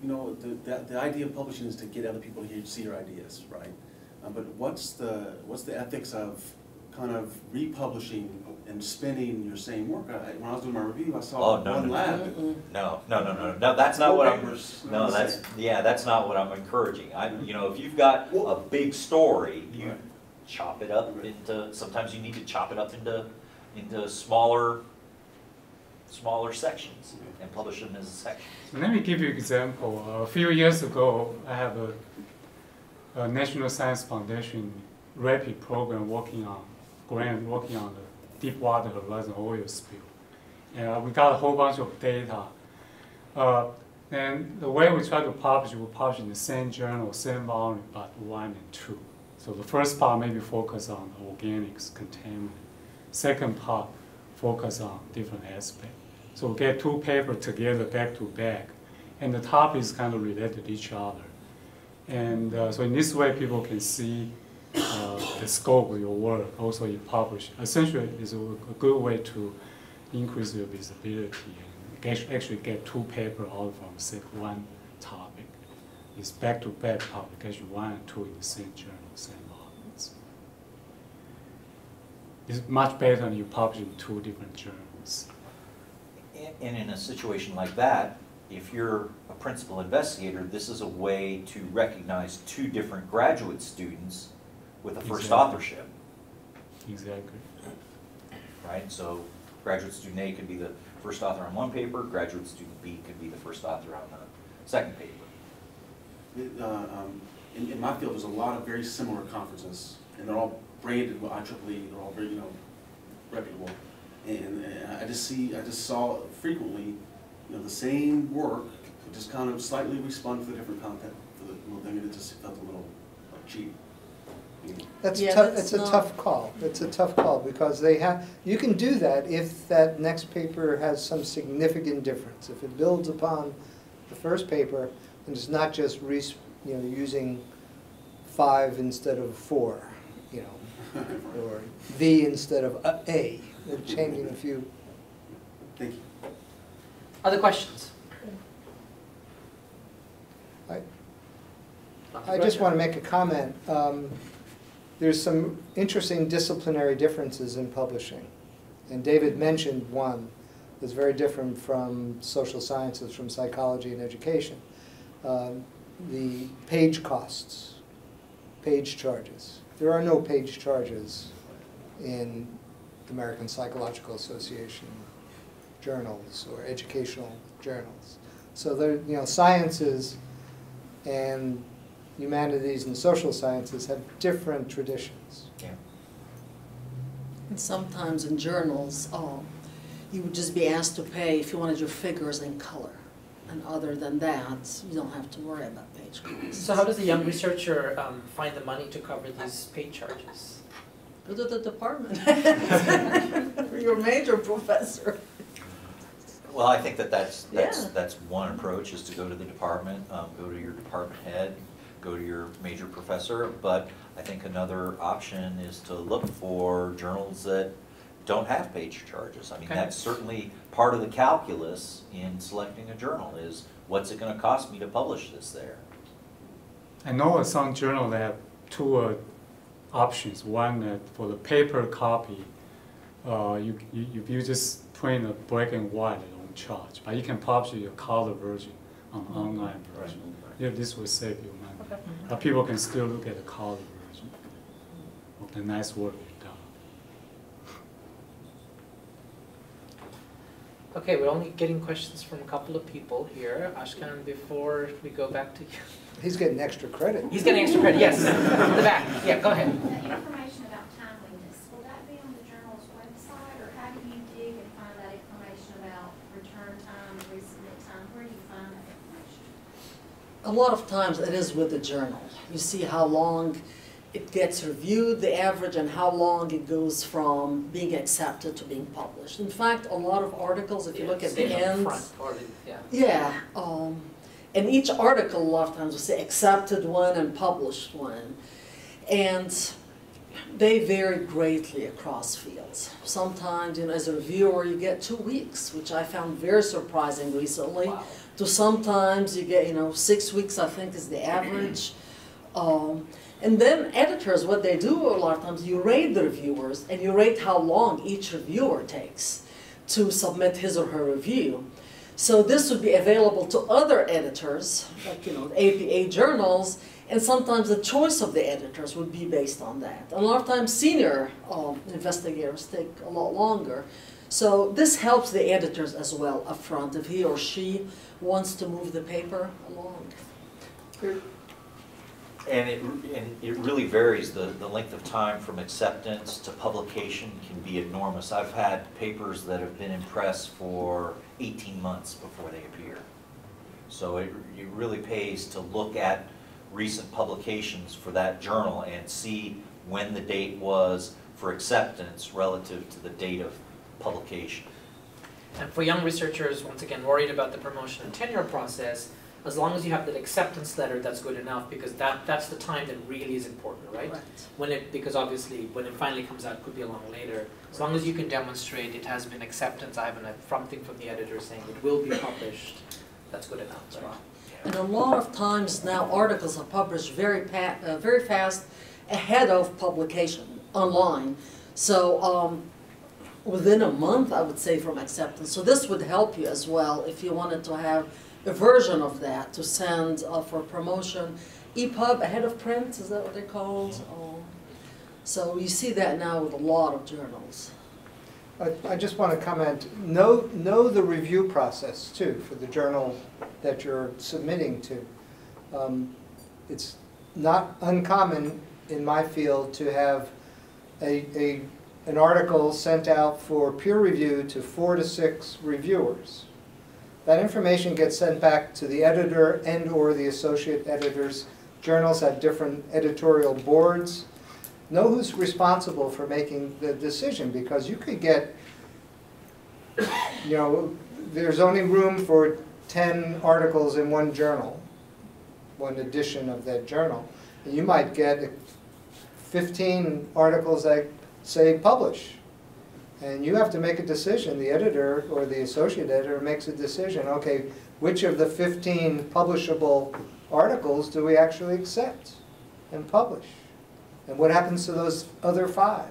the idea of publishing is to get other people here to see your ideas, right? But what's the ethics of kind of republishing and spending your same work? When I was doing my review, I saw one lab. No, that's not what I'm. That's not what I'm encouraging. If you've got a big story, you chop it up into. Sometimes you need to chop it up into smaller sections and publish them as sections. Let me give you an example. A few years ago, I have a National Science Foundation RAPID program working on the Deepwater Horizon oil spill. And we got a whole bunch of data. And the way we try to publish, we publish in the same journal, same volume, but 1 and 2. So the first part maybe focus on organics, contaminant. Second part focus on different aspects. So we get 2 papers together back to back, and the topic is kind of related to each other. And so in this way, people can see the scope of your work. Also, you publish. Essentially, it's a good way to increase your visibility and actually get 2 papers out from, say, 1 topic. It's back-to-back publication, 1 and 2 in the same journal, same volumes. It's much better than you publish in 2 different journals. And in a situation like that, if you're a principal investigator, this is a way to recognize 2 different graduate students with a first authorship. Exactly. Right? So graduate student A could be the first author on 1 paper, graduate student B could be the first author on the 2nd paper. in my field, there's a lot of very similar conferences, and they're all branded with IEEE. They're all very, reputable. And I just saw frequently, the same work, just kind of slightly respun for the different content for the little thing, and it just felt a little cheap. It's a tough call. It's a tough call because you can do that if that next paper has some significant difference. If it builds upon the first paper and it's not just using 5 instead of 4, or V instead of A, changing a few. Thank you. Other questions? I just want to make a comment. There's some interesting disciplinary differences in publishing. And David mentioned one that's very different from social sciences, from psychology and education. The page costs, page charges. There are no page charges in the American Psychological Association journals or educational journals. So there, sciences and humanities and social sciences have different traditions. Yeah. And sometimes in journals, you would just be asked to pay if you wanted your figures in color. And other than that, you don't have to worry about page costs. So how does a young researcher find the money to cover these page charges? Go to the department. For your major professor. Well, I think that's one approach, is to go to the department, go to your department head, go to your major professor. But I think another option is to look for journals that don't have page charges. I mean, that's certainly part of the calculus in selecting a journal, is what's it going to cost me to publish this there? I know some journals have 2 options. One, that for the paper copy, you just print a black and white, they don't charge. But you can publish your color version on online version. Yeah, this will save you money. Okay. But people can still look at the color version of the nice work we've done. Okay, we're only getting questions from a couple of people here. Ashkan, before we go back to you. He's getting extra credit. He's getting extra credit, yes. In the back. Yeah, go ahead. The information about timeliness, will that be on the journal's website, or how do you dig and find that information about return time, resubmit time? Where do you find that information? A lot of times it is with the journal. You see how long it gets reviewed, the average, and how long it goes from being accepted to being published. In fact, a lot of articles, if you look at the end, and each article a lot of times will say accepted one and published one. And they vary greatly across fields. Sometimes, as a reviewer, you get 2 weeks, which I found very surprising recently. Wow. To sometimes you get, 6 weeks, I think, is the average. And then editors, what they do a lot of times, you rate the reviewers, and you rate how long each reviewer takes to submit his or her review. So this would be available to other editors, like APA journals, and sometimes the choice of the editors would be based on that. And a lot of times senior investigators take a lot longer. So this helps the editors as well up front if he or she wants to move the paper along. And it really varies. The length of time from acceptance to publication can be enormous. I've had papers that have been in press for 18 months before they appear. So it really pays to look at recent publications for that journal and see when the date was for acceptance relative to the date of publication. And for young researchers, once again, worried about the promotion and tenure process, as long as you have that acceptance letter, that's good enough, because that's the time that really is important, right? Because obviously when it finally comes out, it could be a long later. As long as you can demonstrate it has been acceptance, I have something from the editor saying it will be published, that's good enough. Right? And a lot of times now articles are published very fast ahead of publication online. So within a month, I would say, from acceptance. So this would help you as well if you wanted to have a version of that to send for promotion. EPUB ahead of print, is that what they're called? So you see that now with a lot of journals. I just want to comment, know the review process too for the journal that you're submitting to. it's not uncommon in my field to have an article sent out for peer review to 4 to 6 reviewers. That information gets sent back to the editor and/or the associate editors. Journals have different editorial boards. Know who's responsible for making the decision, because you could get, there's only room for 10 articles in one journal, one edition of that journal. And you might get 15 articles that say publish. And you have to make a decision. The editor or the associate editor makes a decision. Okay, which of the 15 publishable articles do we actually accept and publish? And what happens to those other 5?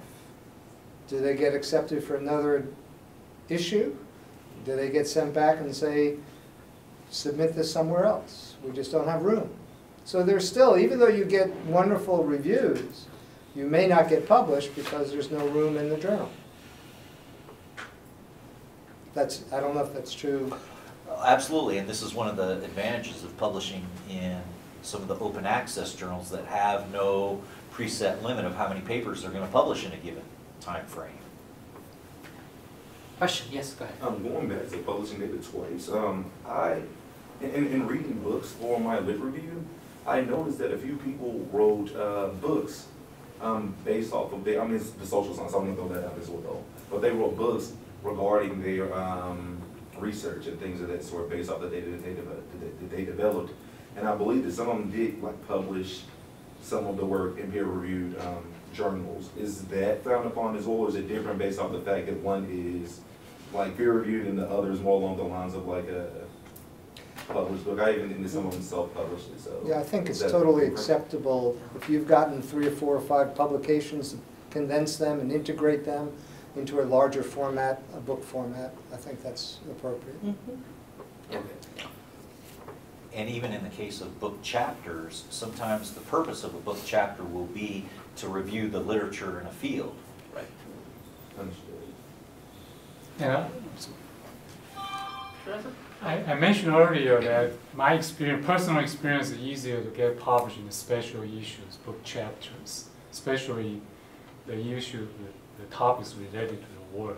Do they get accepted for another issue? Do they get sent back and say, submit this somewhere else? We just don't have room. So there's still, even though you get wonderful reviews, you may not get published because there's no room in the journal. I don't know if that's true. Absolutely, and this is one of the advantages of publishing in some of the open access journals that have no preset limit of how many papers they're going to publish in a given time frame. Question? Yes, go ahead. Going back to publishing maybe twice, in reading books for my lit review, I noticed that a few people wrote books based off of the social science. I'm going to throw that out as well, but they wrote books regarding their research and things of that sort based off the data that they developed. And I believe that some of them did publish some of the work in peer-reviewed journals. Is that frowned upon as well, or is it different based off the fact that one is peer-reviewed and the other is more along the lines of a published book? I even think some of them self-published it. So yeah, I think it's totally acceptable if you've gotten 3 or 4 or 5 publications, condense them and integrate them into a larger format, a book format. I think that's appropriate. Mm-hmm. Yeah. And even in the case of book chapters, sometimes the purpose of a book chapter will be to review the literature in a field. Right. Understood. Yeah. I mentioned earlier that my experience, personal experience, is easier to get published in the special issues, book chapters, especially the issue, the topics related to the work.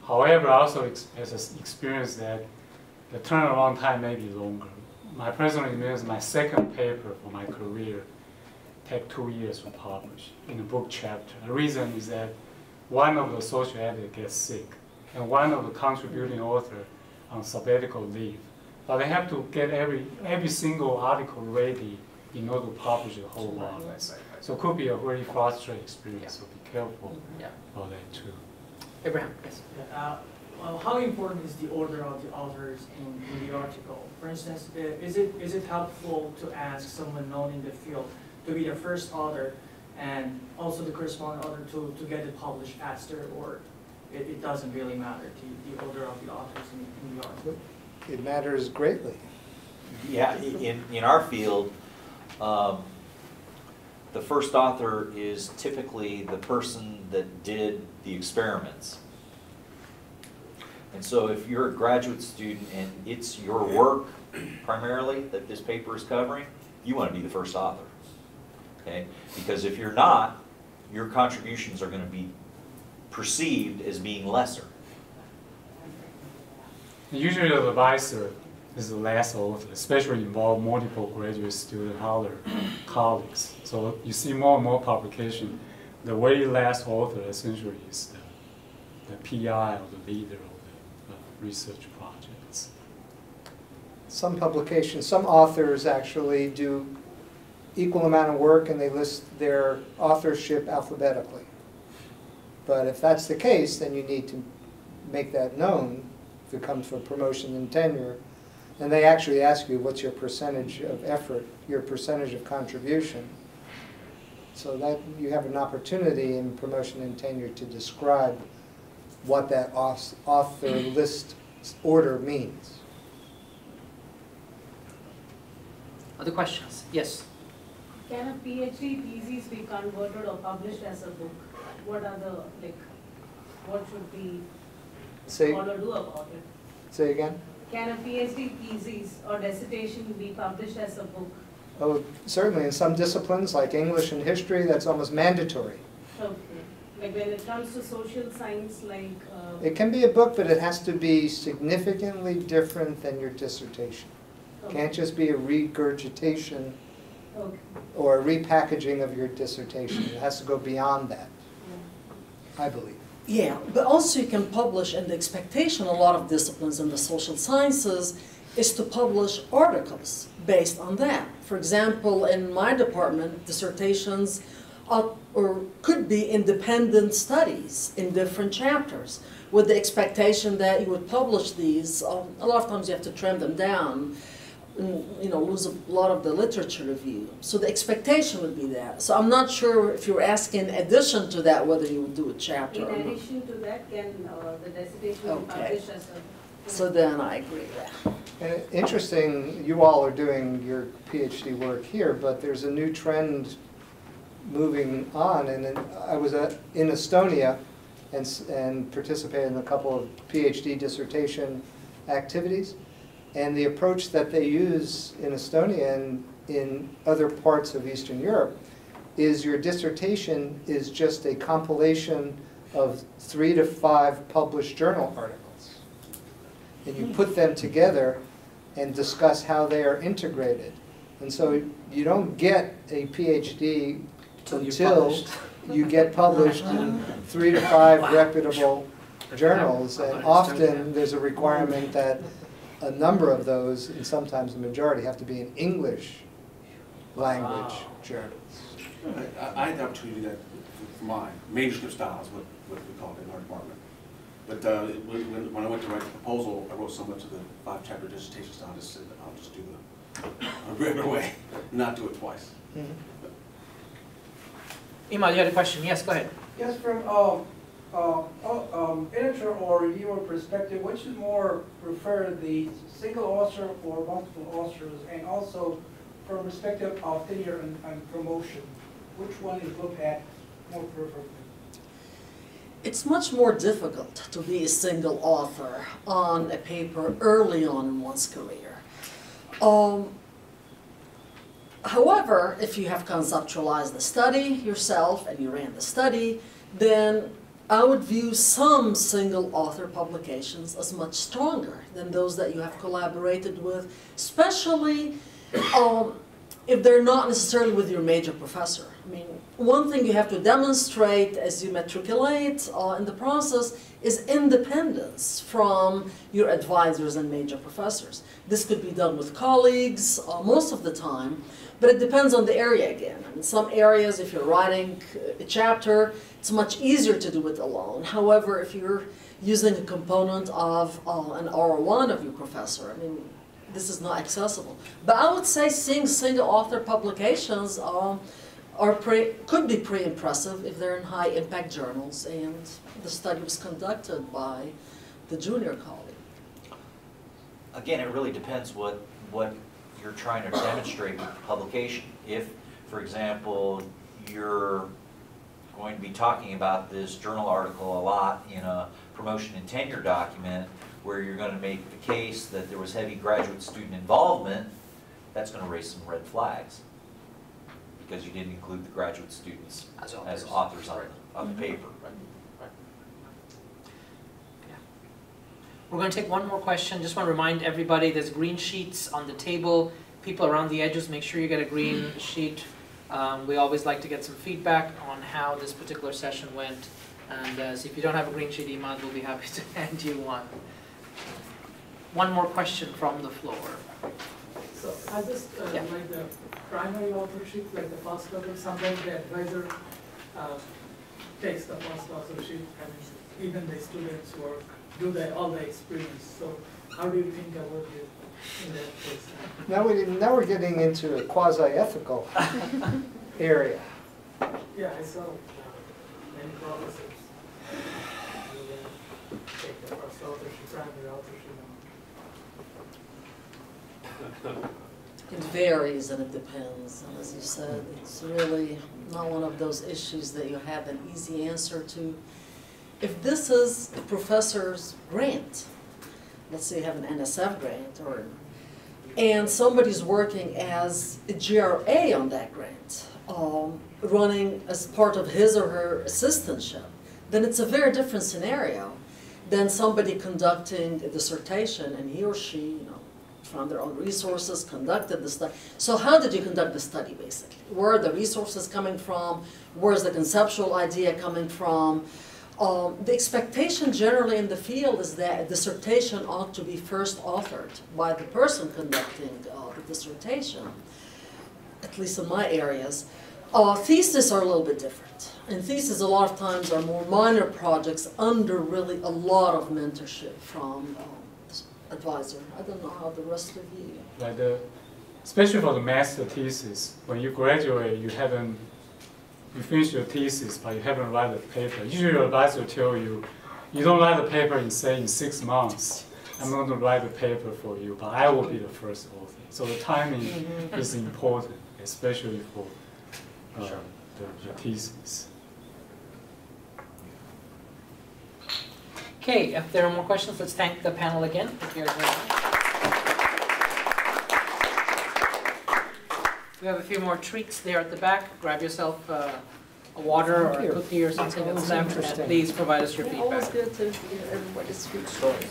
However, I also has experienced that the turnaround time may be longer. My personal experience, my second paper for my career took 2 years to publish in a book chapter. The reason is that one of the associate editors gets sick, and one of the contributing author on sabbatical leave. But they have to get every single article ready in order to publish the whole lot. So it could be a very frustrating experience, so be careful about that too. Abraham, yes. How important is the order of the authors in the article? For instance, is it helpful to ask someone known in the field to be the first author and also the corresponding author to get it published faster, or it doesn't really matter, the order of the authors in the article? It matters greatly. Yeah, in our field, the first author is typically the person that did the experiments. And so if you're a graduate student and it's your work primarily that this paper is covering, you want to be the first author. Okay? Because if you're not, your contributions are going to be perceived as being lesser. Usually the advisor is the last author, especially involve multiple graduate students, other colleagues. So you see more and more publication. The very last author essentially is the PI or the leader of the research projects. Some publications, some authors actually do equal amount of work and they list their authorship alphabetically. But if that's the case, then you need to make that known if it comes for promotion and tenure. And they actually ask you what's your percentage of effort, your percentage of contribution. So that you have an opportunity in promotion and tenure to describe what that author list order means. Other questions? Yes. Can a PhD thesis be converted or published as a book? What are the, what should the scholar do about it? Say again? Can a PhD thesis or dissertation be published as a book? Oh, certainly in some disciplines like English and history, that's almost mandatory. Okay. Like when it comes to social science, like... It can be a book, but it has to be significantly different than your dissertation. Okay. Can't just be a regurgitation Okay. or a repackaging of your dissertation. It has to go beyond that, I believe. Yeah, but also you can publish, and the expectation a lot of disciplines in the social sciences is to publish articles based on that. For example, in my department, dissertations or could be independent studies in different chapters with the expectation that you would publish these. A lot of times you have to trim them down and, lose a lot of the literature review. So the expectation would be that. So I'm not sure if you're asking in addition to that whether you would do a chapter or not. In addition to that, can the dissertation be published as a... So then I agree, yeah. And interesting, you all are doing your PhD work here, but there's a new trend moving on. And then I was in Estonia and participated in a couple of PhD dissertation activities. And the approach that they use in Estonia and in other parts of Eastern Europe is your dissertation is just a compilation of 3 to 5 published journal articles. And you put them together and discuss how they are integrated. And so you don't get a PhD until you get published in 3 to 5 reputable journals. And often there's a requirement that a number of those, and sometimes the majority, have to be in English language journals. I had the opportunity to do that for mine. Manuscript style is what we call it in our department. But when I went to write the proposal, I wrote so much of the 5-chapter dissertation style, I just said, I'll just do the regular way, not do it twice. Imal, you had a question. Yes, go ahead. Yes, from editor or reviewer perspective, which is more preferred, the single author or multiple authors, and also from perspective of tenure and promotion, which one is looked at more preferably? It's much more difficult to be a single author on a paper early on in one's career. However, if you have conceptualized the study yourself and you ran the study, then I would view some single author publications as much stronger than those that you have collaborated with, especially if they're not necessarily with your major professor. I mean, one thing you have to demonstrate as you matriculate in the process is independence from your advisors and major professors. This could be done with colleagues most of the time, but it depends on the area again. In some areas, if you're writing a chapter, it's much easier to do it alone. However, if you're using a component of an R1 of your professor, I mean, this is not accessible. But I would say seeing single author publications could be pretty impressive if they're in high impact journals and the study was conducted by the junior colleague. Again, it really depends what you're trying to demonstrate with the publication. If, for example, you're going to be talking about this journal article a lot in a promotion and tenure document where you're going to make the case that there was heavy graduate student involvement, that's going to raise some red flags because you didn't include the graduate students as authors on the paper. We're going to take one more question. Just want to remind everybody there's green sheets on the table. People around the edges, make sure you get a green sheet. We always like to get some feedback on how this particular session went. And so if you don't have a green sheet, Imad will be happy to hand you one. One more question from the floor. So I just like the primary authorship, like the first author, sometimes the advisor takes the first authorship and even the students work, do all the experience. So how do you think about it in that case? Now we're getting into a quasi-ethical area. Yeah, I saw many professors take the first authorship, primary authorship. It varies and it depends. And as you said, it's really not one of those issues that you have an easy answer to. If this is a professor's grant, let's say you have an NSF grant or and somebody's working as a GRA on that grant, running as part of his or her assistantship, then it's a very different scenario than somebody conducting a dissertation, and he or she, found their own resources, conducted the study. So how did you conduct the study, basically? Where are the resources coming from? Where's the conceptual idea coming from? The expectation generally in the field is that a dissertation ought to be first authored by the person conducting the dissertation, at least in my areas. Theses are a little bit different. And theses a lot of times are more minor projects under really a lot of mentorship from advisor. I don't know how the rest of you. Like especially for the master thesis, when you graduate, you finish your thesis, but you haven't write the paper. Usually your advisor will tell you, you don't write the paper in, say, in 6 months. I'm going to write the paper for you, but I will be the first author. So the timing is important, especially for the thesis. Okay, if there are more questions, let's thank the panel again. Thank you very much. We have a few more treats there at the back. Grab yourself a water or a cookie or something that's left, and please provide us your feedback. Always good to hear everybody's feedback.